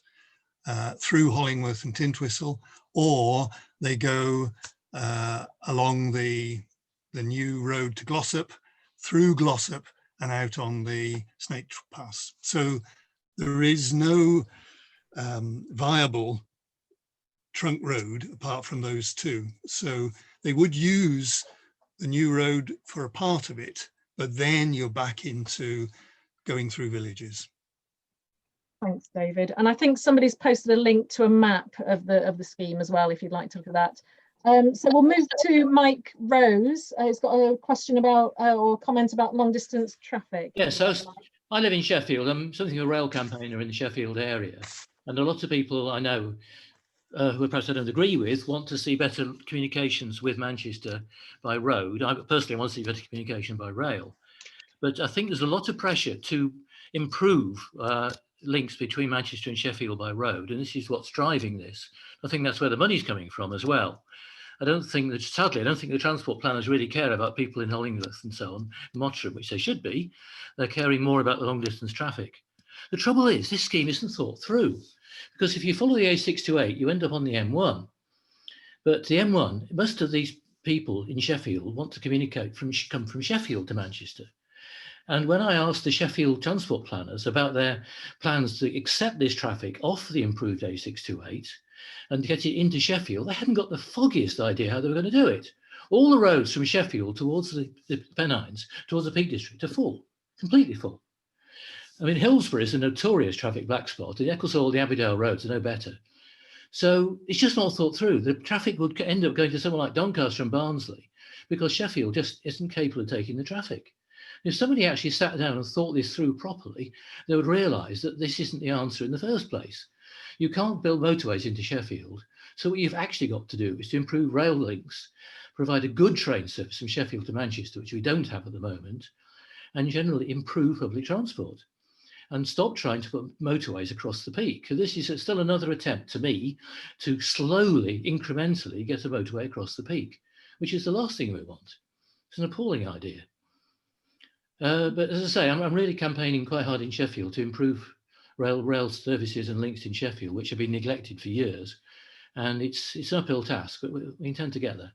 through Hollingworth and Tintwistle, or they go along the new road to Glossop, through Glossop and out on the Snake Pass. So there is no viable trunk road apart from those two. So they would use the new road for a part of it, but then you're back into going through villages. Thanks, David. And I think somebody's posted a link to a map of the scheme as well, if you'd like to look at that. So we'll move to Mike Rose. He's got a question about or comment about long distance traffic. Yeah, so I live in Sheffield. I'm something of a rail campaigner in the Sheffield area. And a lot of people I know who perhaps I don't agree with want to see better communications with Manchester by road. I personally want to see better communication by rail. But I think there's a lot of pressure to improve links between Manchester and Sheffield by road. And this is what's driving this. I think that's where the money's coming from as well. Sadly, I don't think the transport planners really care about people in Hollingworth and so on, Mottram, which they should be. They're caring more about the long distance traffic. The trouble is, this scheme isn't thought through, because if you follow the A628, you end up on the M1. But the M1, most of these people in Sheffield want to come from Sheffield to Manchester. And when I asked the Sheffield transport planners about their plans to accept this traffic off the improved A628 and get it into Sheffield, they hadn't got the foggiest idea how they were going to do it. All the roads from Sheffield towards the Pennines, towards the Peak District, are full, completely full. I mean, Hillsborough is a notorious traffic black spot. The Ecclesall, the Abbeydale roads are no better. So it's just not thought through. The traffic would end up going to somewhere like Doncaster and Barnsley because Sheffield just isn't capable of taking the traffic. If somebody actually sat down and thought this through properly, they would realise that this isn't the answer in the first place. You can't build motorways into Sheffield. So what you've actually got to do is to improve rail links, provide a good train service from Sheffield to Manchester, which we don't have at the moment, and generally improve public transport. and stop trying to put motorways across the peak. So this is still another attempt to me to slowly, incrementally get a motorway across the peak, which is the last thing we want. It's an appalling idea. But as I say, I'm really campaigning quite hard in Sheffield to improve rail services and links in Sheffield, which have been neglected for years. And it's an uphill task, but we intend to get there.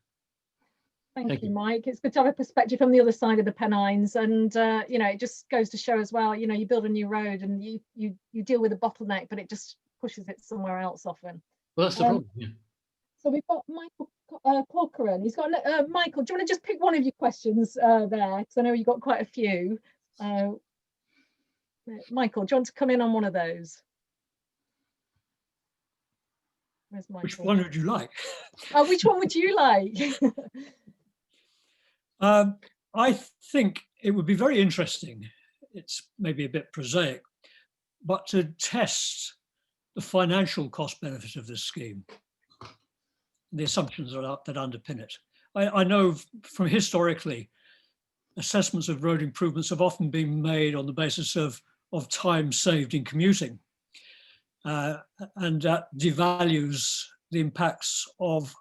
Thank you, Mike. It's good to have a perspective from the other side of the Pennines, and you know, it just goes to show as well. You know, you build a new road and you deal with a bottleneck, but it just pushes it somewhere else often. Well, that's the problem. Yeah. So we've got Michael Corcoran. He's got Michael. Do you want to just pick one of your questions there? Because I know you've got quite a few. Michael, do you want to come in on one of those? Where's Michael? Which one would you like? Which one would you like? I think it would be very interesting, it's maybe a bit prosaic, but to test the financial cost benefit of this scheme, the assumptions that underpin it. I know from historically, assessments of road improvements have often been made on the basis of time saved in commuting, and that devalues the impacts of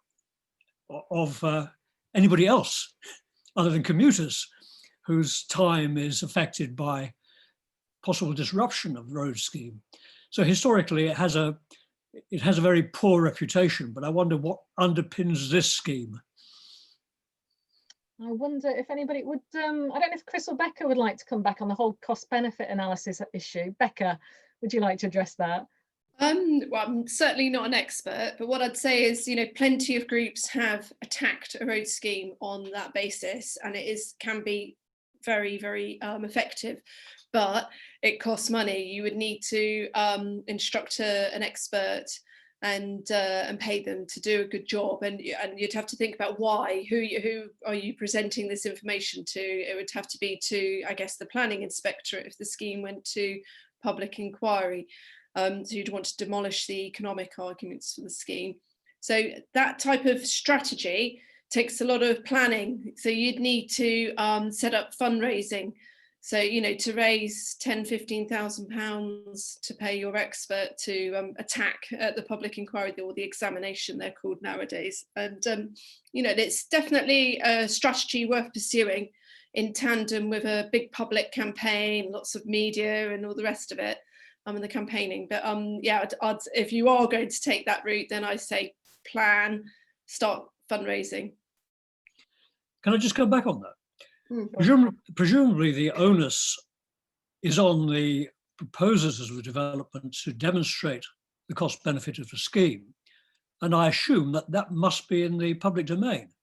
anybody else other than commuters whose time is affected by possible disruption of the road scheme. So historically, it has a very poor reputation, but I wonder what underpins this scheme. I wonder if anybody would, I don't know if Chris or Becca would like to come back on the whole cost benefit analysis issue. Becca, would you like to address that? Well, I'm certainly not an expert, but what I'd say is, you know, plenty of groups have attacked a road scheme on that basis, and it can be very, very effective, but it costs money. You would need to instruct an expert and pay them to do a good job, and you'd have to think about why. Who are you presenting this information to? It would have to be to, I guess, the planning inspectorate if the scheme went to public inquiry. So you'd want to demolish the economic arguments for the scheme. So that type of strategy takes a lot of planning. So you'd need to set up fundraising. So, you know, to raise £10,000–15,000 to pay your expert to attack at the public inquiry or the examination, they're called nowadays. And, you know, it's definitely a strategy worth pursuing in tandem with a big public campaign, lots of media and all the rest of it. And the campaigning, but yeah, if you are going to take that route, then I say plan, start fundraising. Can I just go back on that? Presumably the onus is on the proposers of the development to demonstrate the cost benefit of the scheme, and I assume that must be in the public domain.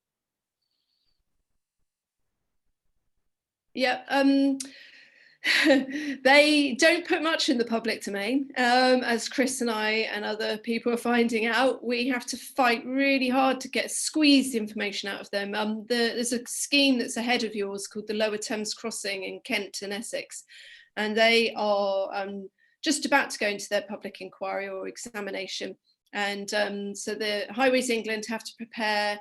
Yeah. They don't put much in the public domain, as Chris and I and other people are finding out. We have to fight really hard to get squeezed information out of them. There's a scheme that's ahead of yours called the Lower Thames Crossing in Kent and Essex, and they are just about to go into their public inquiry or examination. And so the Highways England have to prepare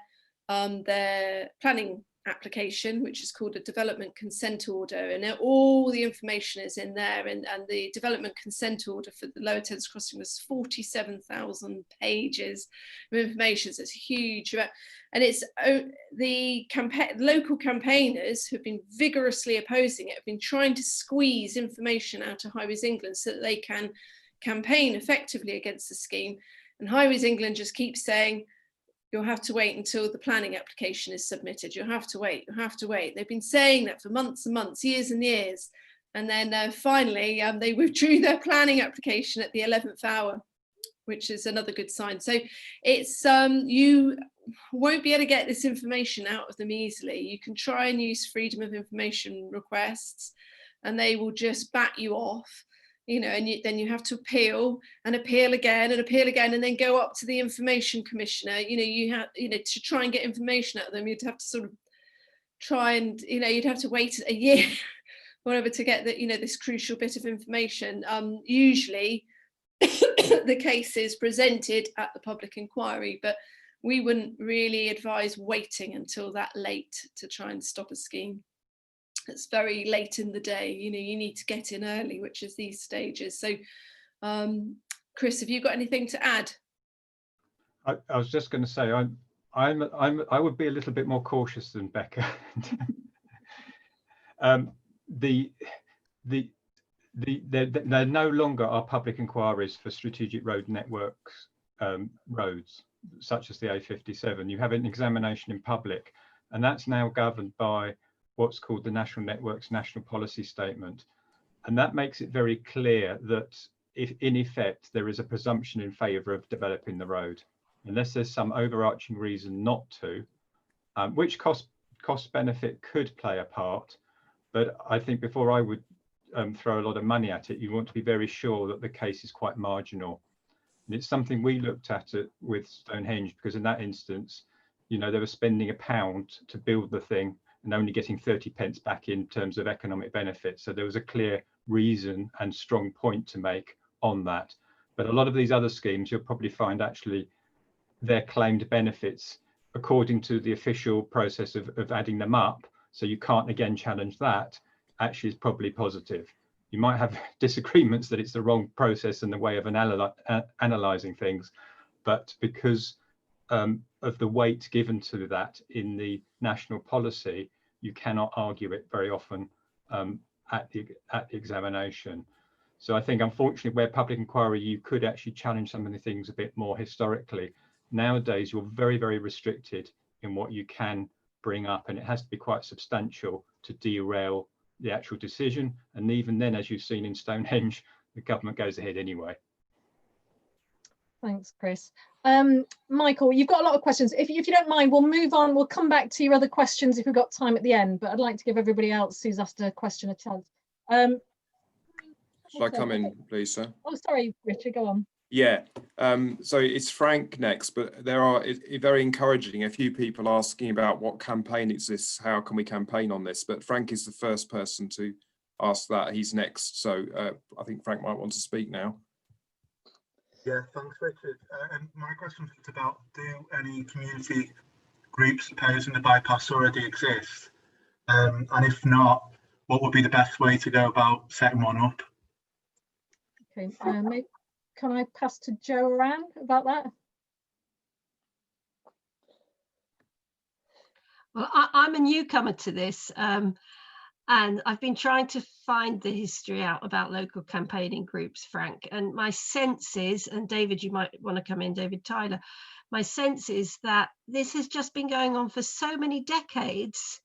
their planning application, which is called a development consent order, and all the information is in there, and the development consent order for the Lower Thames Crossing was 47,000 pages of information. So it's huge, and it's the local campaigners who've been vigorously opposing it have been trying to squeeze information out of Highways England so that they can campaign effectively against the scheme, and Highways England just keeps saying, you'll have to wait until the planning application is submitted. You'll have to wait, you'll have to wait. They've been saying that for months and months, years and years. And then finally, they withdrew their planning application at the 11th hour, which is another good sign. So it's, you won't be able to get this information out of them easily. You can try and use freedom of information requests, and they will just bat you off. You know, and then you have to appeal and appeal again and appeal again, and then go up to the information commissioner. You know, you have, you know, to try and get information out of them, you'd have to sort of try and, you know, you'd have to wait a year or whatever to get the, you know, this crucial bit of information. Usually the case is presented at the public inquiry, but we wouldn't really advise waiting until that late to try and stop a scheme. it's very late in the day. You need to get in early, which is these stages. So Chris, have you got anything to add? I was just going to say I would be a little bit more cautious than Becca. There no longer are public inquiries for strategic road networks roads such as the A57. You have an examination in public, and that's now governed by what's called the National Networks National Policy Statement, and that makes it very clear that if in effect there is a presumption in favour of developing the road, unless there's some overarching reason not to, which cost benefit could play a part. But I think before I would throw a lot of money at it, you want to be very sure that the case is quite marginal. And it's something we looked at it with Stonehenge, because in that instance, they were spending £1 to build the thing and only getting 30 pence back in terms of economic benefit. So there was a clear reason and strong point to make on that. But a lot of these other schemes, you'll probably find actually their claimed benefits, according to the official process of adding them up, so you can't again challenge that, actually is probably positive. You might have disagreements that it's the wrong process and the way of analysing things, but because of the weight given to that in the national policy, you cannot argue it very often at the examination. So I think, unfortunately, where public inquiry, you could actually challenge some of the things a bit more historically. Nowadays, you're very, very restricted in what you can bring up, and it has to be quite substantial to derail the actual decision. And even then, as you've seen in Stonehenge, the government goes ahead anyway. Thanks, Chris. Michael, you've got a lot of questions. If you don't mind, we'll move on. We'll come back to your other questions if we've got time at the end, but I'd like to give everybody else who's asked a question a chance. Shall I come in, please, sir? Oh, sorry, Richard, go on. Yeah, so it's Frank next, but there are very encouraging a few people asking about what campaign exists, how can we campaign on this, but Frank is the first person to ask that. He's next, so I think Frank might want to speak now. Yeah, thanks, Richard. And my question is about, do any community groups opposing the bypass already exist? And if not, what would be the best way to go about setting one up? Okay, maybe, can I pass to Joanne about that? Well, I'm a newcomer to this, and I've been trying to find the history out about local campaigning groups, Frank, and my sense is, and David, you might want to come in, David Tyler, my sense is that this has just been going on for so many decades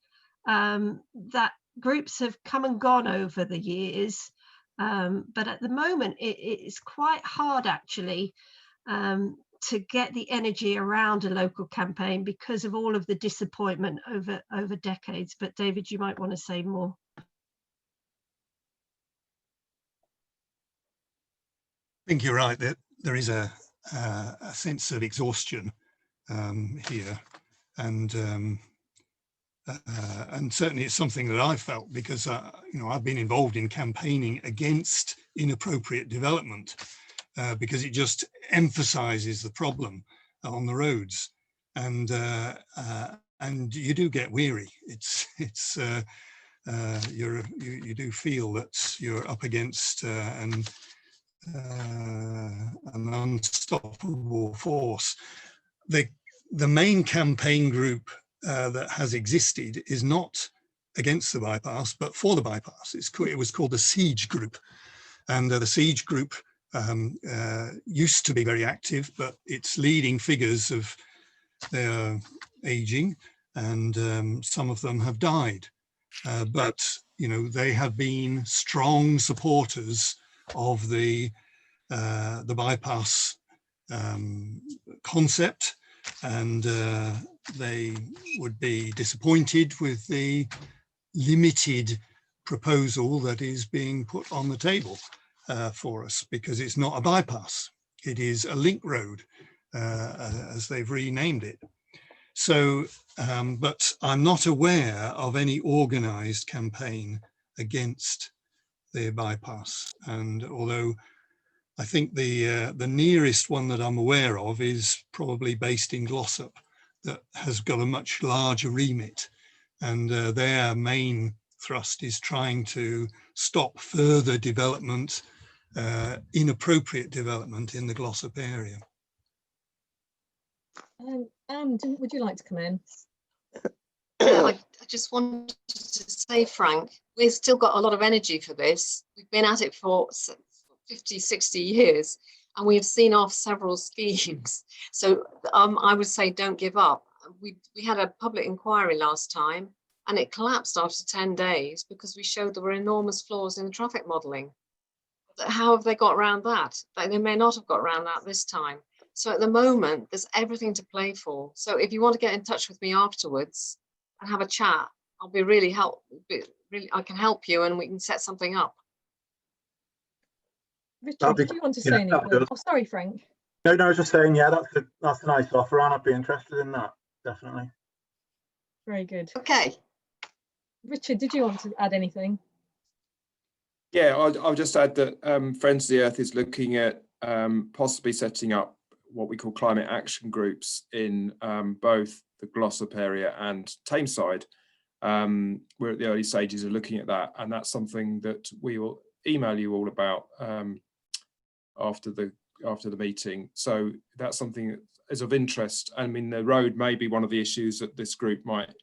that groups have come and gone over the years. But at the moment, it's quite hard actually to get the energy around a local campaign because of all of the disappointment over decades. But David, you might want to say more. I think you're right that there is a sense of exhaustion here, and certainly it's something that I felt because I've been involved in campaigning against inappropriate development because it just emphasizes the problem on the roads, and you do get weary. You do feel that you're up against an unstoppable force. The main campaign group that has existed is not against the bypass, but for the bypass. It was called the Siege Group, and the Siege Group used to be very active, but its leading figures of their aging, and some of them have died. But they have been strong supporters of the bypass concept, and they would be disappointed with the limited proposal that is being put on the table for us, because it's not a bypass, it is a link road, as they've renamed it. So, but I'm not aware of any organised campaign against the bypass, and although I think the nearest one that I'm aware of is probably based in Glossop, that has got a much larger remit, and their main thrust is trying to stop further development, inappropriate development in the Glossop area. Anne, would you like to come in? I just wanted to say, Frank, we've still got a lot of energy for this. We've been at it for 50, 60 years, and we have seen off several schemes. So I would say don't give up. We had a public inquiry last time, and it collapsed after 10 days because we showed there were enormous flaws in the traffic modelling. How have they got around that? They may not have got around that this time. So at the moment, there's everything to play for. So if you want to get in touch with me afterwards and have a chat, I'll be really I can help you and we can set something up. Richard, did you want to say anything? Oh, sorry, Frank. No, I was just saying, yeah, that's a nice offer, and I'd be interested in that, definitely. Very good. Okay. Richard, did you want to add anything? Yeah, I'll just add that Friends of the Earth is looking at possibly setting up what we call climate action groups in both the Glossop area and Tameside. We're at the early stages of looking at that, and that's something that we will email you all about after the meeting. So that's something that is of interest. I mean, the road may be one of the issues that this group might,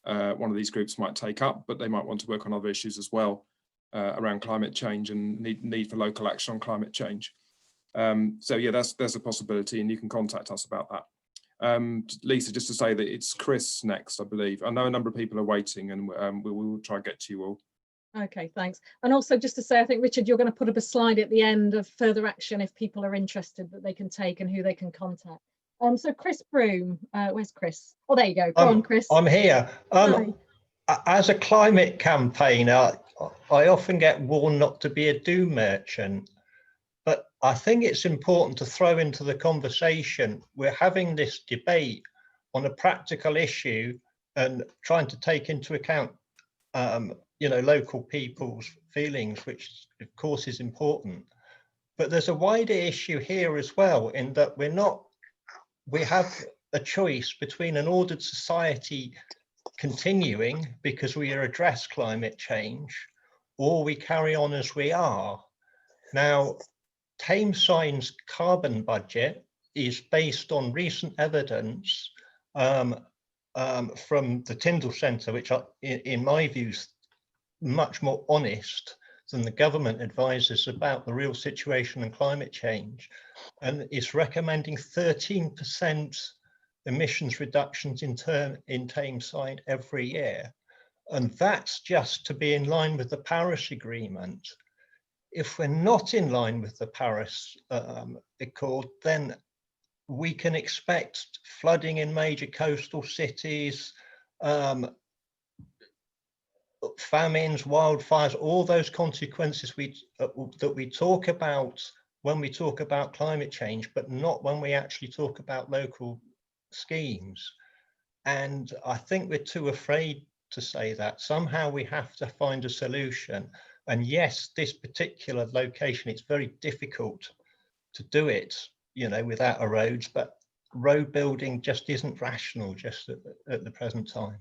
one of these groups might take up, but they might want to work on other issues as well around climate change and need for local action on climate change. So yeah, there's a possibility, and you can contact us about that. Lisa, just to say that it's Chris next, I believe. I know a number of people are waiting, and we will try and get to you all. Okay, thanks. And also just to say, I think, Richard, you're going to put up a slide at the end of further action if people are interested that they can take and who they can contact. So Chris Broom, where's Chris? Oh, there you go. Go on, Chris. I'm here. As a climate campaigner, I often get warned not to be a doom merchant. But I think it's important to throw into the conversation, we're having this debate on a practical issue and trying to take into account, local people's feelings, which of course is important. But there's a wider issue here as well, in that we have a choice between an ordered society continuing because we address climate change, or we carry on as we are. Now, Tameside's carbon budget is based on recent evidence from the Tyndall Centre, which in my view is much more honest than the government advises about the real situation and climate change, and is recommending 13% emissions reductions in Tameside every year. And that's just to be in line with the Paris Agreement. If we're not in line with the Paris Accord, then we can expect flooding in major coastal cities, famines, wildfires, all those consequences that we talk about when we talk about climate change, but not when we actually talk about local schemes. And I think we're too afraid to say that. Somehow we have to find a solution. And yes, this particular location, it's very difficult to do it, without a roads, but road building just isn't rational just at the present time.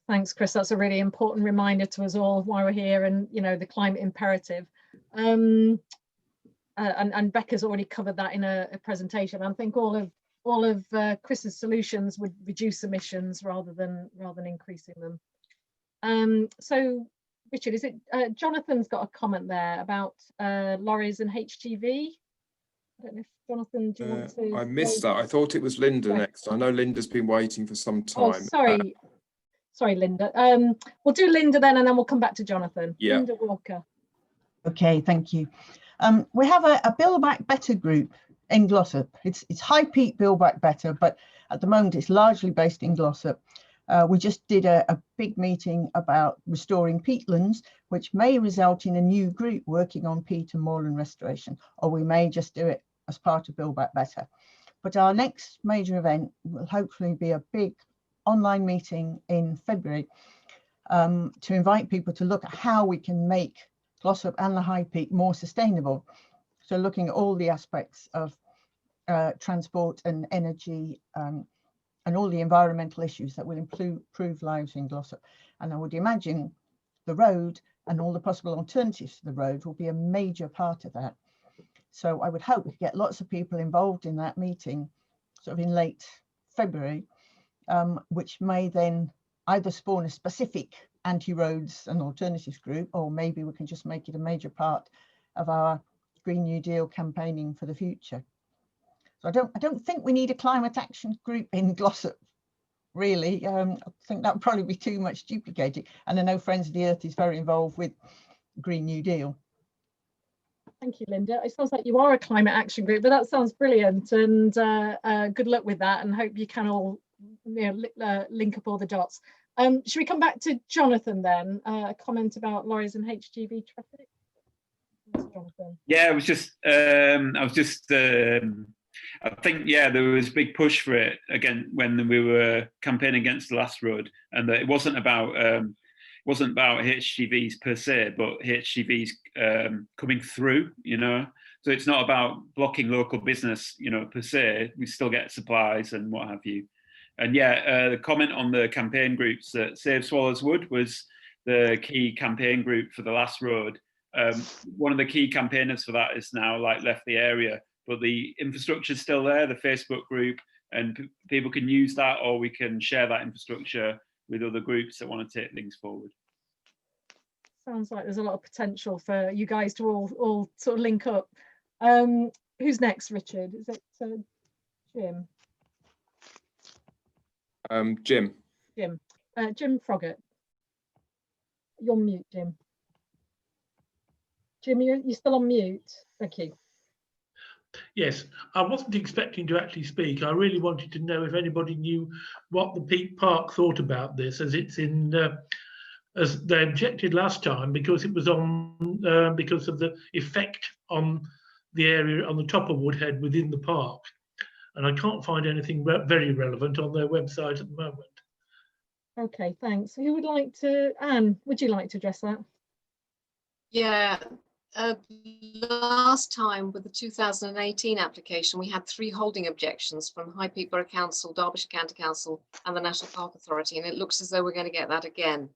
Thanks, Chris. That's a really important reminder to us all why we're here, and the climate imperative. And Becca's already covered that in a presentation. I think all of Chris's solutions would reduce emissions rather than increasing them. So Richard, is it Jonathan's got a comment there about lorries and HGV? I don't know if Jonathan, do you want to? I missed that. I thought it was Linda next. I know Linda's been waiting for some time. Oh, sorry, Linda. We'll do Linda then, and then we'll come back to Jonathan. Yeah. Linda Walker. Okay, thank you. We have a Build Back Better group in Glossop. It's High Peak Build Back Better, but at the moment it's largely based in Glossop. We just did a big meeting about restoring peatlands, which may result in a new group working on peat and moorland restoration, or we may just do it as part of Build Back Better. But our next major event will hopefully be a big online meeting in February to invite people to look at how we can make Glossop and the High Peak more sustainable. So looking at all the aspects of transport and energy and all the environmental issues that will improve lives in Glossop. And I would imagine the road and all the possible alternatives to the road will be a major part of that. So I would hope we get lots of people involved in that meeting sort of in late February, which may then either spawn a specific anti-roads and alternatives group, or maybe we can just make it a major part of our Green New Deal campaigning for the future. So I don't think we need a climate action group in Glossop, really. I think that would probably be too much duplicated. And I know Friends of the Earth is very involved with Green New Deal. Thank you, Linda. It sounds like you are a climate action group, but that sounds brilliant, and good luck with that, and hope you can all, you know, link up all the dots. Should we come back to Jonathan then? A comment about lorries and HGV traffic. Jonathan. Yeah, I think, yeah, there was a big push for it again when we were campaigning against the last road, and that it wasn't about HGVs per se, but HGVs coming through, you know. So it's not about blocking local business, you know, per se. We still get supplies and what have you. And yeah, the comment on the campaign groups that Save Swallows Wood was the key campaign group for the last road. One of the key campaigners for that is now left the area, but the infrastructure is still there, the Facebook group, and people can use that, or we can share that infrastructure with other groups that want to take things forward. Sounds like there's a lot of potential for you guys to all sort of link up. Who's next, Richard? Is it Jim? Jim. Jim Froggatt. You're on mute, Jim. Jim, you're still on mute. Thank you. Yes, I wasn't expecting to actually speak. I really wanted to know if anybody knew what the Peak Park thought about this, as it's in, as they objected last time because it was on, because of the effect on the area on the top of Woodhead within the park. And I can't find anything very relevant on their website at the moment. Okay, thanks. Who would like to, Anne, would you like to address that? Yeah. Last time with the 2018 application, we had 3 holding objections from High Peak Borough Council, Derbyshire County Council and the National Park Authority, and it looks as though we're going to get that again.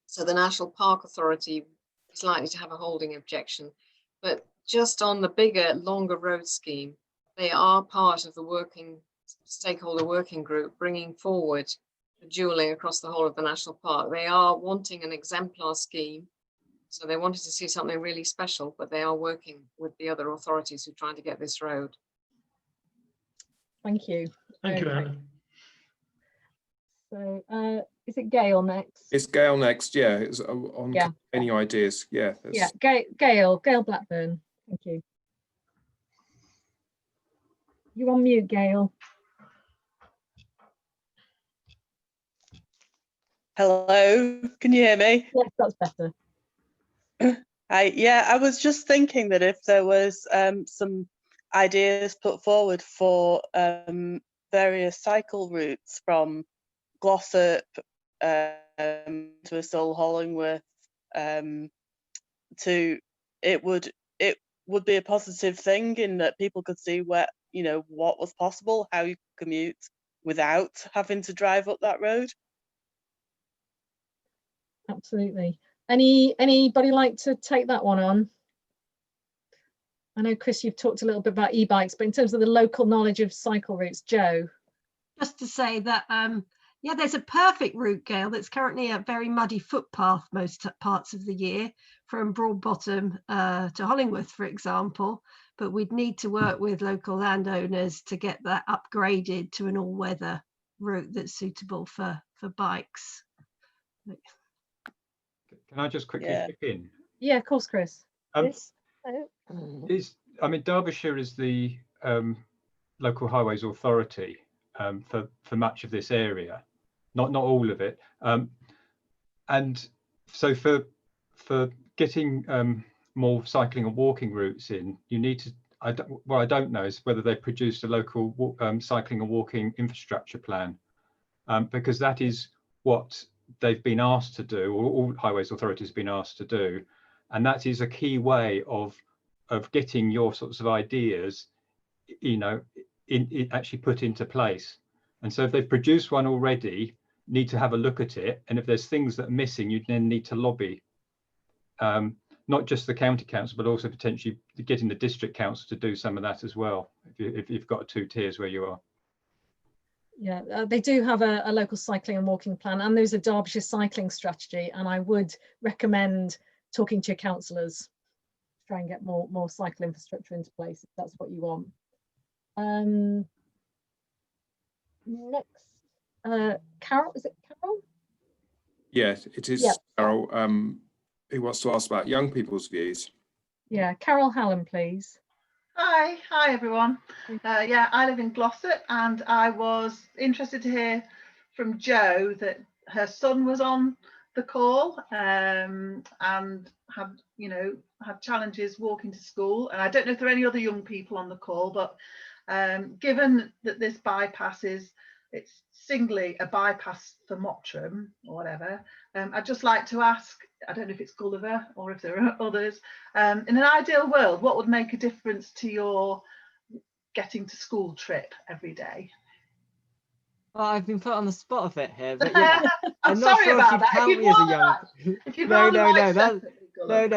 So the National Park Authority is likely to have a holding objection, but just on the bigger, longer road scheme, they are part of the stakeholder working group bringing forward the dualling across the whole of the national park. They are wanting an exemplar scheme. So they wanted to see something really special, but they are working with the other authorities who are trying to get this road. Thank you. Thank you, Anna. So is it Gail next? It's Gail next, yeah. It's on any ideas. Yeah. Yeah, Gail Blackburn. Thank you. You're on mute, Gail. Hello, can you hear me? Yes, that's better. Hi, yeah, I was just thinking that if there was some ideas put forward for various cycle routes from Glossop to Hull Hollingworth, it would be a positive thing in that people could see what was possible, how you commute without having to drive up that road. Absolutely. Anybody like to take that one on? I know, Chris, you've talked a little bit about e-bikes, but in terms of the local knowledge of cycle routes, Jo? Just to say that, yeah, there's a perfect route, Gail, that's currently a very muddy footpath most parts of the year from Broadbottom to Hollingworth, for example, but we'd need to work with local landowners to get that upgraded to an all-weather route that's suitable for bikes. Can I just quickly chip in? Yeah, of course, Chris. Yes. I mean, Derbyshire is the local highways authority for much of this area, not all of it, and so for getting more cycling and walking routes in, you need to. What I don't know is whether they produced a local cycling and walking infrastructure plan, because that is what they've been asked to do, or all highways authorities have been asked to do, and that is a key way of getting your sorts of ideas, in actually put into place. And so if they've produced one already, need to have a look at it. And if there's things that are missing, you then need to lobby, not just the county council, but also potentially getting the district council to do some of that as well, if you've got 2 tiers where you are. Yeah, they do have a local cycling and walking plan, and there's a Derbyshire cycling strategy, and I would recommend talking to your councillors to try and get more cycle infrastructure into place if that's what you want. Next, Carol, is it Carol? Yes, it is. Yeah. Carol, who wants to ask about young people's views. Yeah, Carol Hallam, please. Hi everyone. Yeah, I live in Glossop, and I was interested to hear from Jo that her son was on the call and had challenges walking to school. And I don't know if there are any other young people on the call, but given that this bypass it's singly a bypass for Mottram or whatever, I'd just like to ask, I don't know if it's Gulliver or if there are others, in an ideal world, what would make a difference to your getting to school trip every day? Well, I've been put on the spot a bit here, but yeah, I'm not sorry sure about if that. count me as a young. No,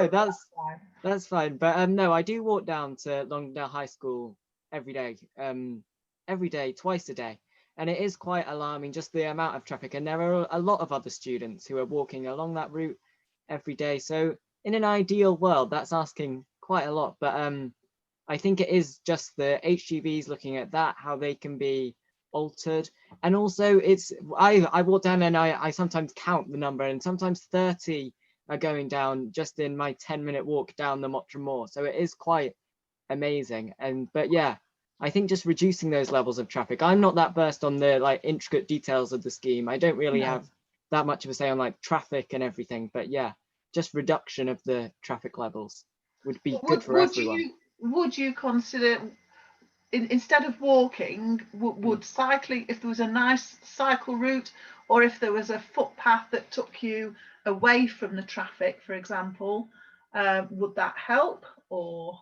that's fine. But no, I do walk down to Longdale High School every day, twice a day. And it is quite alarming, just the amount of traffic. And there are a lot of other students who are walking along that route every day. So in an ideal world, that's asking quite a lot. But I think it is just the HGVs looking at that, how they can be altered. And also I walk down and I sometimes count the number, and sometimes 30 are going down just in my 10-minute walk down the Mottram Moor. So it is quite amazing. But yeah, I think just reducing those levels of traffic. I'm not that versed on the intricate details of the scheme. I don't really have that much of a say on traffic and everything, but yeah, just reduction of the traffic levels would be good for everyone. Would you consider, instead of walking, would cycling, if there was a nice cycle route, or if there was a footpath that took you away from the traffic, for example, would that help? Or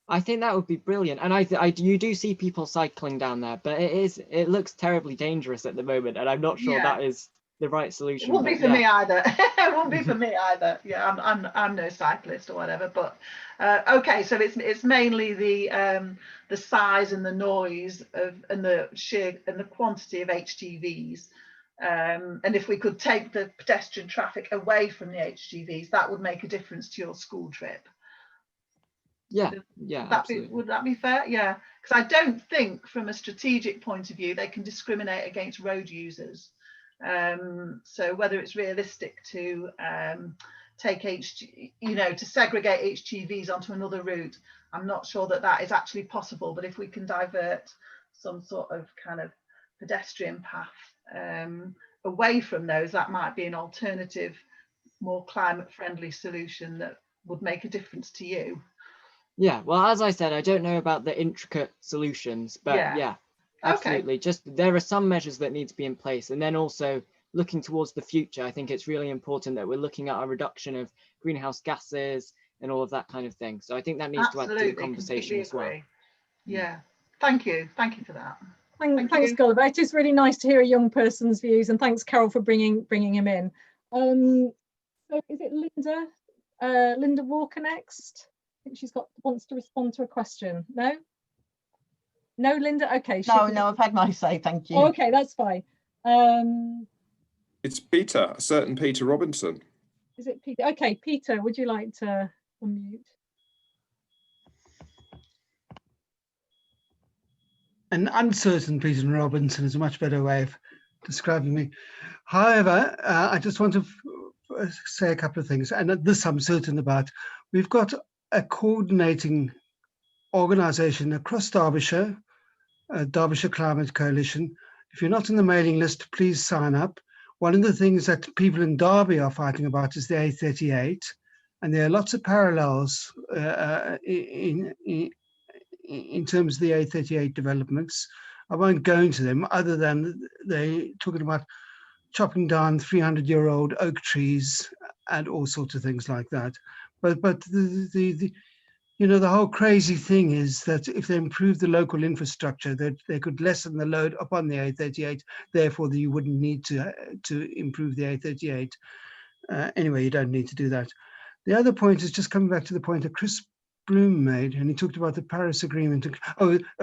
I think that would be brilliant, and you do see people cycling down there, but it looks terribly dangerous at the moment, and I'm not sure that is the right solution. It won't be for me either. It won't be for me either. Yeah, I'm no cyclist or whatever. But okay, so it's mainly the size and the noise and the quantity of HGVs. And if we could take the pedestrian traffic away from the HGVs, that would make a difference to your school trip. Yeah, would that be fair? Yeah, because I don't think from a strategic point of view they can discriminate against road users. So whether it's realistic to take to segregate HGVs onto another route, I'm not sure that is actually possible. But if we can divert some sort of kind of pedestrian path away from those, that might be an alternative, more climate friendly solution that would make a difference to you. Yeah, well, as I said, I don't know about the intricate solutions, but yeah, absolutely. Okay. Just there are some measures that need to be in place, and then also looking towards the future, I think it's really important that we're looking at a reduction of greenhouse gases and all of that kind of thing. So I think that needs to add to the conversation as well. Yeah, thank you for that. Thanks, Gulliver. It is really nice to hear a young person's views, and thanks, Carol, for bringing him in. So is it Linda Walker next? I think she's wants to respond to a question. No, Linda. Okay. No, I've had my say. Thank you. Oh, okay, that's fine. It's Peter, a certain Peter Robinson. Is it Peter? Okay, Peter, would you like to unmute? An uncertain Peter Robinson is a much better way of describing me. However, I just want to say a couple of things, and this I'm certain about. We've got a coordinating organisation across Derbyshire, Derbyshire Climate Coalition. If you're not on the mailing list, please sign up. One of the things that people in Derby are fighting about is the A38, and there are lots of parallels in terms of the A38 developments. I won't go into them other than they're talking about chopping down 300-year-old oak trees and all sorts of things like that. But you know, the whole crazy thing is that if they improve the local infrastructure, that they could lessen the load upon the A38. Therefore, you wouldn't need to improve the A38. Anyway, you don't need to do that. The other point is just coming back to the point that Chris Bloom made, and he talked about the Paris Agreement.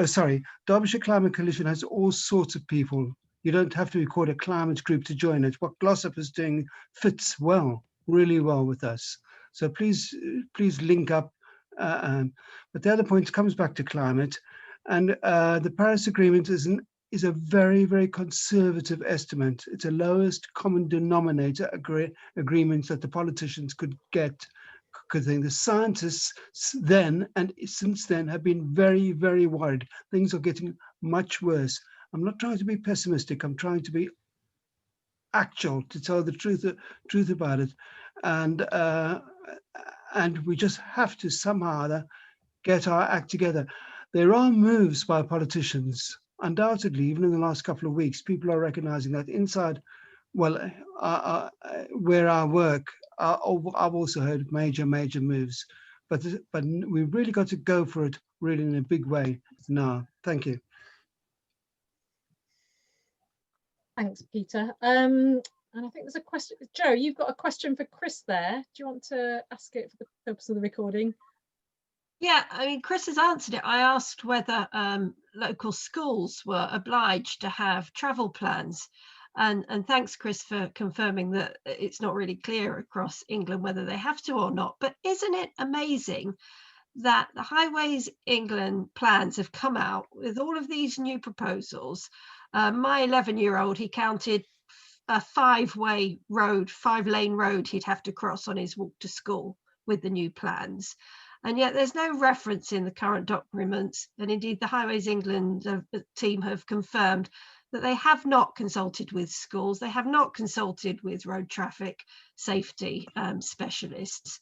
Sorry, Derbyshire Climate Coalition has all sorts of people. You don't have to be called a climate group to join it. What Glossop is doing fits well, really well with us. So please link up. But the other point comes back to climate, and the Paris Agreement is a very, very conservative estimate. It's a lowest common denominator agreement that the politicians could get. Because the scientists then and since then have been very, very worried. Things are getting much worse. I'm not trying to be pessimistic. I'm trying to be actual, to tell the truth about it. And we just have to somehow get our act together. There are moves by politicians. Undoubtedly, even in the last couple of weeks, people are recognizing that inside, well, where I work, I've also heard major moves, but we've really got to go for it really in a big way now. Thank you. Thanks, Peter. And I think there's a question. Joe, you've got a question for Chris there. Do you want to ask it for the purpose of the recording? Yeah, I mean, Chris has answered it. I asked whether local schools were obliged to have travel plans. And thanks, Chris, for confirming that it's not really clear across England whether they have to or not. But isn't it amazing that the Highways England plans have come out with all of these new proposals? My 11-year-old, he counted a 5-way road, 5-lane road he'd have to cross on his walk to school with the new plans. And yet there's no reference in the current documents. And indeed, the Highways England team have confirmed that they have not consulted with schools. They have not consulted with road traffic safety specialists,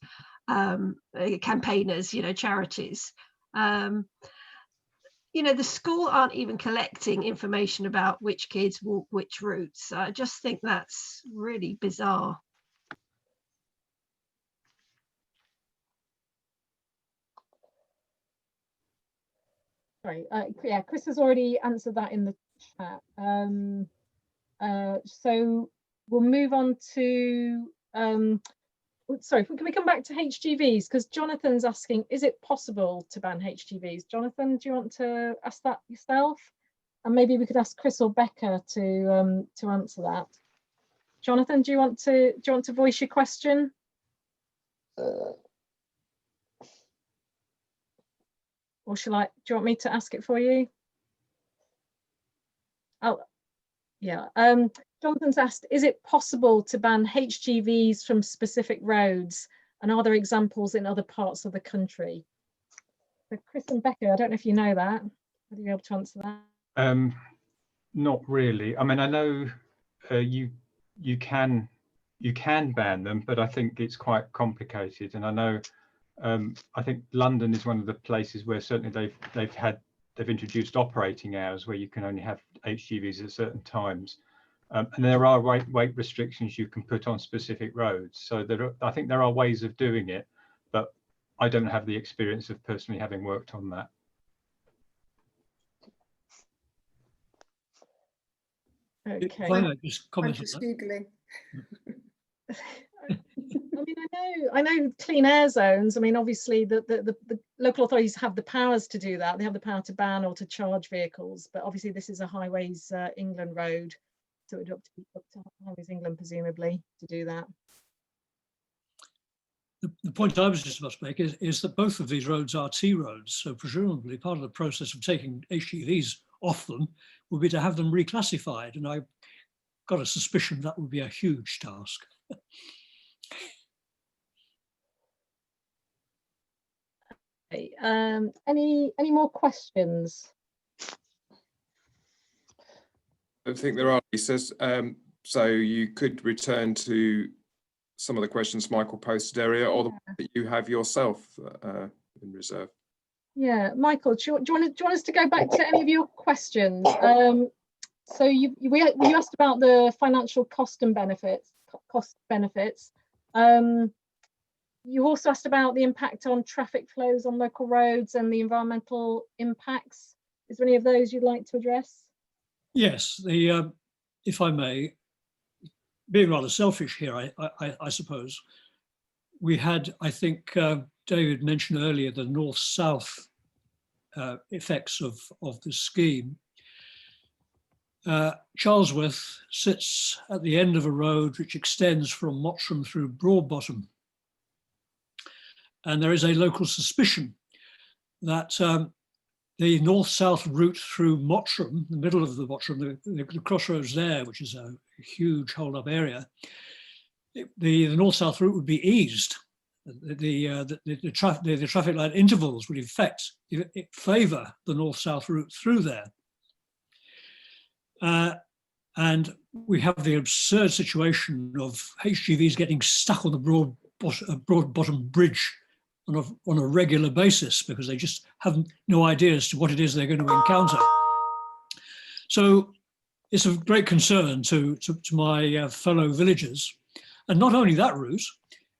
campaigners, charities. The school aren't even collecting information about which kids walk which routes. I just think that's really bizarre. Sorry, yeah, Chris has already answered that in the chat. So we'll move on to, sorry, can we come back to HGVs? Because Jonathan's asking, is it possible to ban HGVs? Jonathan, do you want to ask that yourself? And maybe we could ask Chris or Becca to answer that. Jonathan, do you want to voice your question? Or do you want me to ask it for you? Oh, yeah. Jonathan's asked, is it possible to ban HGVs from specific roads? And are there examples in other parts of the country? So Chris and Becca, I don't know if you know that. Are you able to answer that? Not really. I mean, I know you can ban them, but I think it's quite complicated. And I know I think London is one of the places where certainly they've introduced operating hours where you can only have HGVs at certain times, and there are weight restrictions you can put on specific roads. So I think there are ways of doing it, but I don't have the experience of personally having worked on that. Okay. I'm just Googling. I mean, I know clean air zones. I mean, obviously the local authorities have the powers to do that. They have the power to ban or to charge vehicles, but obviously this is a Highways England road, so it would have to be up to Highways England presumably to do that. The point I was just about to make is that both of these roads are T roads, so presumably part of the process of taking HGVs off them would be to have them reclassified, and I've got a suspicion that would be a huge task. Okay, any more questions? I think there are, he says, so you could return to some of the questions Michael posted earlier, or the that you have yourself in reserve. Yeah, Michael, do you want us to go back to any of your questions? So you asked about the financial cost and benefits. You also asked about the impact on traffic flows on local roads and the environmental impacts. Is there any of those you'd like to address? Yes, if I may, being rather selfish here, I suppose, we had, I think David mentioned earlier, the north-south effects of the scheme. Charlesworth sits at the end of a road which extends from Mottram through Broadbottom. And there is a local suspicion that the north-south route through Mottram, the middle of the Mottram, the crossroads there, which is a huge hold-up area, the north-south route would be eased. The traffic light intervals would in fact favour the north-south route through there. And we have the absurd situation of HGVs getting stuck on the Broadbottom Bridge on a regular basis because they just have no idea as to what it is they're going to encounter. So it's of great concern to my fellow villagers. And not only that route,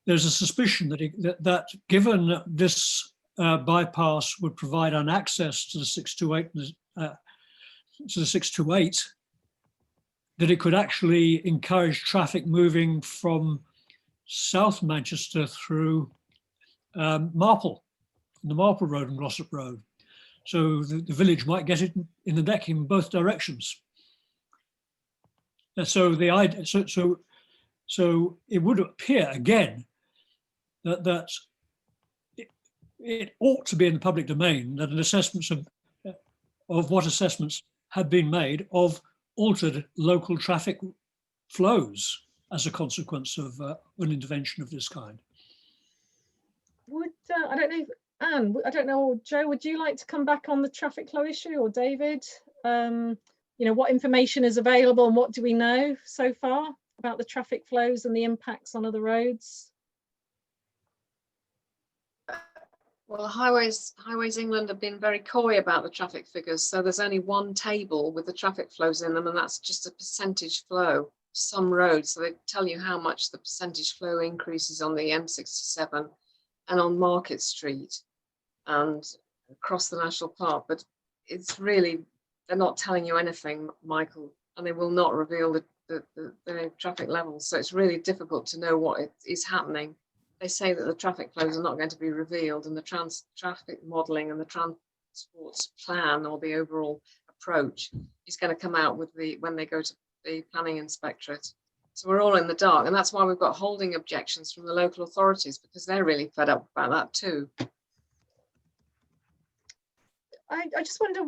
there's a suspicion that given this bypass would provide an access to the 628, that it could actually encourage traffic moving from South Manchester through Marple, the Marple Road and Glossop Road. So the village might get it in the neck in both directions. And so the idea, so it would appear again that it ought to be in the public domain that an assessment of what assessments have been made of altered local traffic flows as a consequence of an intervention of this kind. Would I don't know, Anne, I don't know, Joe, would you like to come back on the traffic flow issue, or David? You know, what information is available and what do we know so far about the traffic flows and the impacts on other roads? Well, Highways England have been very coy about the traffic figures. So there's only one table with the traffic flows in them, and that's just a percentage flow. Some roads, so they tell you how much the percentage flow increases on the M67 and on Market Street and across the national park. But it's really, they're not telling you anything, Michael, and they will not reveal the traffic levels. So it's really difficult to know what is happening. They say that the traffic flows are not going to be revealed, and the traffic modelling and the transport plan, or the overall approach, is going to come out with when they go to the planning inspectorate. So we're all in the dark, and that's why we've got holding objections from the local authorities, because they're really fed up about that too. I just wonder,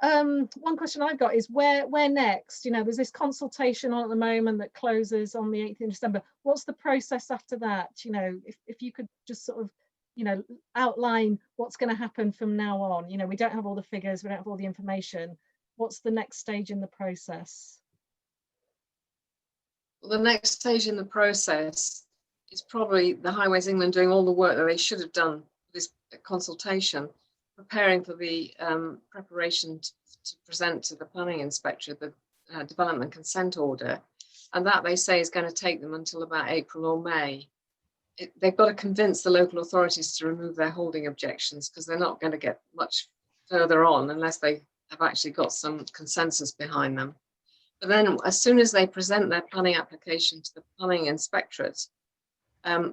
one question I've got is where next? You know, there's this consultation on at the moment that closes on the 8th of December. What's the process after that? You know, if you could just sort of, you know, outline what's going to happen from now on. You know, we don't have all the figures, we don't have all the information. What's the next stage in the process? Well, the next stage in the process is probably the Highways England doing all the work that they should have done for this consultation, preparing for the preparation to present to the planning inspector the development consent order, and that they say is going to take them until about April or May. They've got to convince the local authorities to remove their holding objections, because they're not going to get much further on unless they have actually got some consensus behind them. But then as soon as they present their planning application to the planning inspectorate,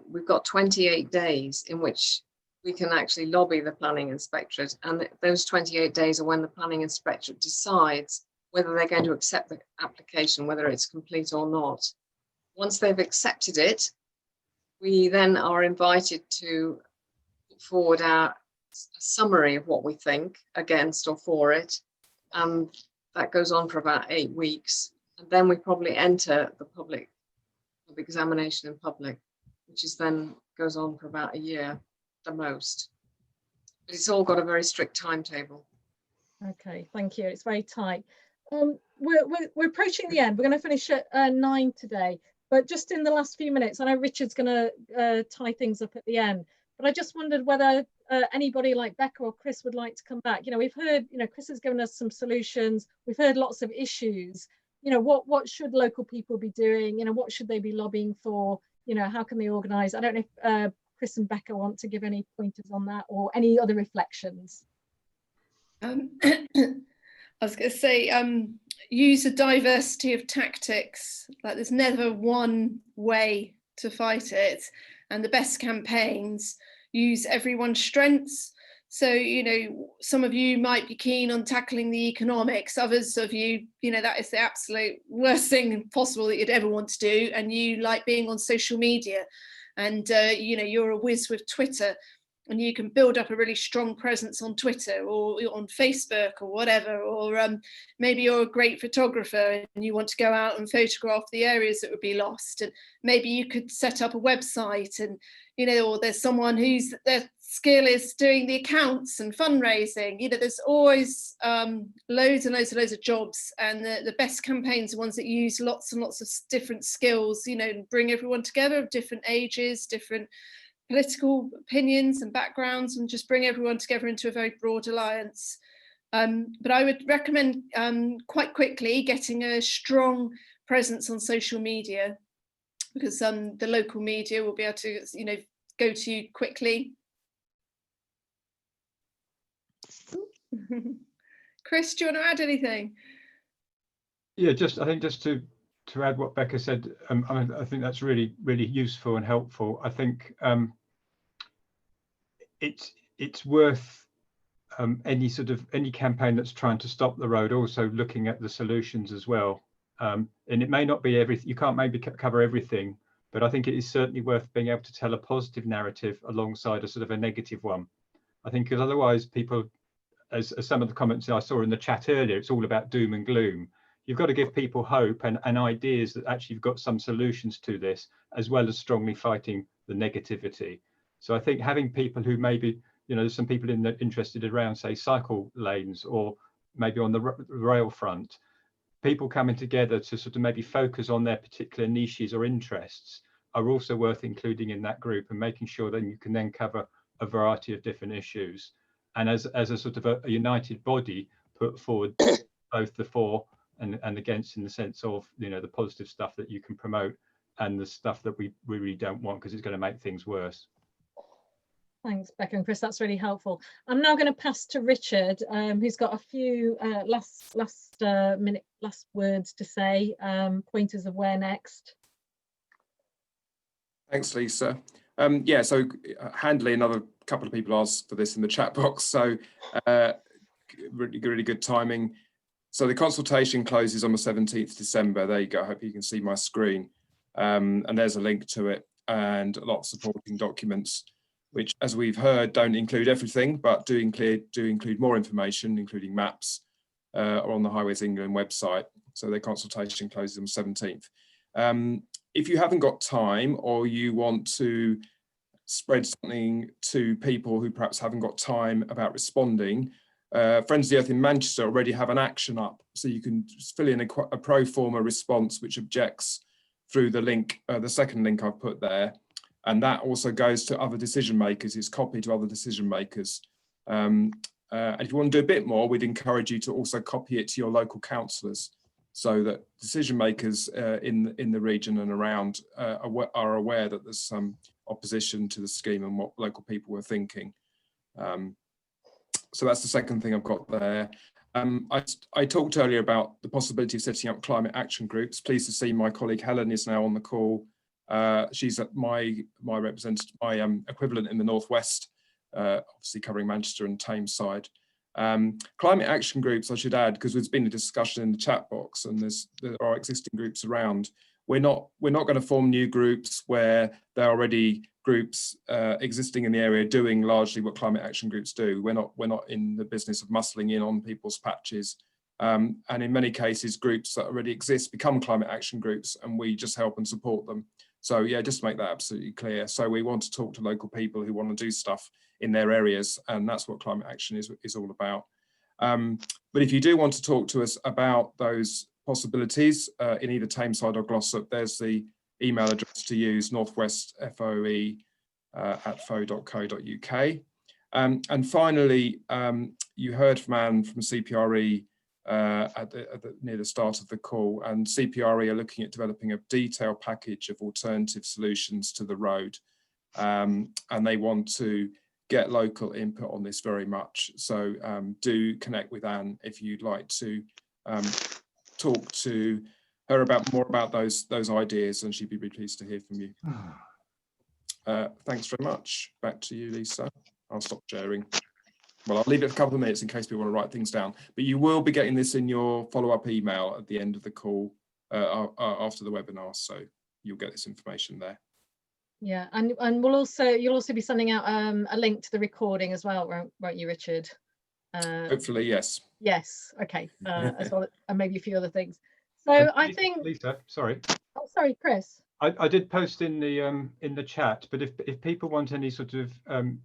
we've got 28 days in which we can actually lobby the planning inspectorate, and those 28 days are when the planning inspectorate decides whether they're going to accept the application, whether it's complete or not. Once they've accepted it, we then are invited to put forward a summary of what we think against or for it, and that goes on for about 8 weeks, and then we probably enter the public examination in public, which is then goes on for about a year. The most, but it's all got a very strict timetable. Okay, thank you. It's very tight. We're approaching the end. We're going to finish at 9 today, but just in the last few minutes, I know Richard's going to tie things up at the end, but I just wondered whether anybody like Becca or Chris would like to come back. You know, we've heard, you know, Chris has given us some solutions. We've heard lots of issues. You know, what should local people be doing? You know, what should they be lobbying for? You know, how can they organise? I don't know if Chris and Becca want to give any pointers on that, or any other reflections? I was going to say, use a diversity of tactics. Like, there's never one way to fight it, and the best campaigns use everyone's strengths. So, you know, some of you might be keen on tackling the economics, others of you, you know, that is the absolute worst thing possible that you'd ever want to do, and you like being on social media, and you know, you're a whiz with Twitter, and you can build up a really strong presence on Twitter or on Facebook or whatever, or maybe you're a great photographer and you want to go out and photograph the areas that would be lost, and maybe you could set up a website, and you know, or there's someone whose their skill is doing the accounts and fundraising. You know, there's always loads and loads and loads of jobs, and the best campaigns are ones that use lots and lots of different skills, you know, and bring everyone together of different ages, different political opinions and backgrounds, and just bring everyone together into a very broad alliance. But I would recommend quite quickly getting a strong presence on social media, because the local media will be able to, you know, go to you quickly. Chris, do you want to add anything? Yeah, I think just to add what Becca said, I think that's really useful and helpful. I think it's worth any campaign that's trying to stop the road also looking at the solutions as well. And it may not be everything, you can't maybe cover everything, but I think it is certainly worth being able to tell a positive narrative alongside a sort of a negative one. I think, because otherwise people, as some of the comments I saw in the chat earlier, it's all about doom and gloom. You've got to give people hope and ideas that actually you've got some solutions to this, as well as strongly fighting the negativity. So I think having people who maybe, you know, there's some people interested around, say, cycle lanes, or maybe on the rail front, people coming together to sort of maybe focus on their particular niches or interests are also worth including in that group, and making sure that you can then cover a variety of different issues. And as a sort of a united body, put forward both the for and against, in the sense of, you know, the positive stuff that you can promote and the stuff that we really don't want, because it's going to make things worse. Thanks, Becca and Chris, that's really helpful. I'm now going to pass to Richard, who's got a few last words to say, pointers of where next. Thanks, Lisa. Yeah, so handily, another couple of people asked for this in the chat box, so really good timing. So the consultation closes on the 17th December. There you go. I hope you can see my screen. And there's a link to it, and a lot of supporting documents, which, as we've heard, don't include everything, but do include more information, including maps, are on the Highways England website. So the consultation closes on the 17th. If you haven't got time, or you want to spread something to people who perhaps haven't got time about responding, Friends of the Earth in Manchester already have an action up, so you can fill in a pro forma response which objects through the link, the second link I've put there, and that also goes to other decision makers. It's copied to other decision makers. And if you want to do a bit more, we'd encourage you to also copy it to your local councillors, so that decision makers in the region and around are aware that there's some opposition to the scheme and what local people were thinking. So that's the second thing I've got there. I talked earlier about the possibility of setting up climate action groups. Pleased to see my colleague Helen is now on the call. She's at my equivalent in the Northwest, obviously covering Manchester and Tameside. Climate action groups, I should add, because there's been a discussion in the chat box, and there are existing groups around. We're not going to form new groups where there are already groups existing in the area doing largely what climate action groups do. We're not in the business of muscling in on people's patches. And in many cases, groups that already exist become climate action groups, and we just help and support them. So yeah, just to make that absolutely clear. So we want to talk to local people who want to do stuff in their areas, and that's what climate action is all about. But if you do want to talk to us about those possibilities in either Tameside or Glossop, there's the email address to use, northwestfoe@foe.co.uk. And finally, you heard from Anne from CPRE near the start of the call, and CPRE are looking at developing a detailed package of alternative solutions to the road. and they want to get local input on this very much. So do connect with Anne if you'd like to talk to her about more about those ideas, and she'd be really pleased to hear from you. Thanks very much. Back to you, Lisa. I'll stop sharing. Well, I'll leave it a couple of minutes in case people want to write things down, but you will be getting this in your follow-up email at the end of the call after the webinar, so you'll get this information there. Yeah, and you'll also be sending out a link to the recording as well, won't you, Richard? Hopefully, yes. Yes, okay, as well, and maybe a few other things. So I think, Lisa, sorry. Oh, sorry, Chris. I did post in the chat, but if people want any sort of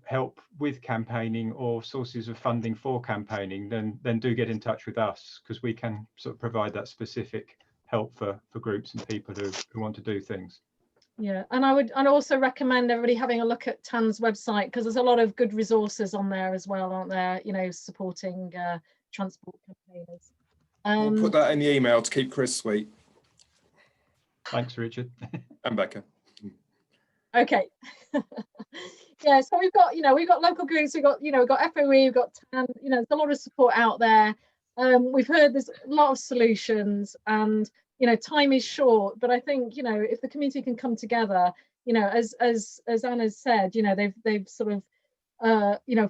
help with campaigning or sources of funding for campaigning, then do get in touch with us, because we can sort of provide that specific help for groups and people who want to do things. Yeah, and I'd also recommend everybody having a look at TAN's website, because there's a lot of good resources on there as well, aren't there? You know, supporting transport campaigners. We'll put that in the email to keep Chris sweet. Thanks, Richard. And Becca. Okay. Yeah, so we've got local groups, we've got FOE, we've got TAN, there's a lot of support out there. We've heard there's a lot of solutions, and time is short, but I think if the community can come together, as Anna's said, they've sort of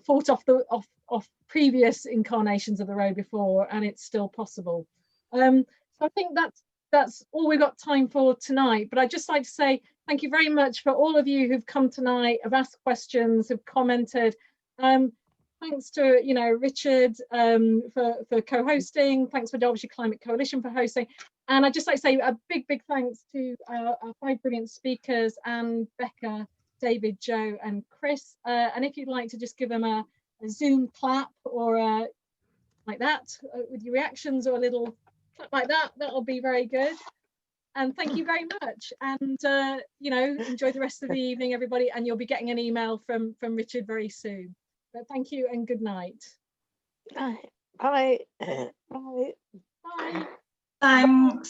fought off previous incarnations of the road before, and it's still possible. So I think that's all we've got time for tonight, but I'd just like to say thank you very much for all of you who've come tonight, have asked questions, have commented. Thanks to Richard for co-hosting. Thanks for Derbyshire Climate Coalition for hosting, and I'd just like to say a big thanks to our 5 brilliant speakers, and Becca, David, Joe and Chris, and if you'd like to just give them a Zoom clap or like that with your reactions, or a little clap like that, that'll be very good. And thank you very much, and enjoy the rest of the evening, everybody, and you'll be getting an email from Richard very soon. But thank you and good night. Bye. Bye. Bye. Thanks.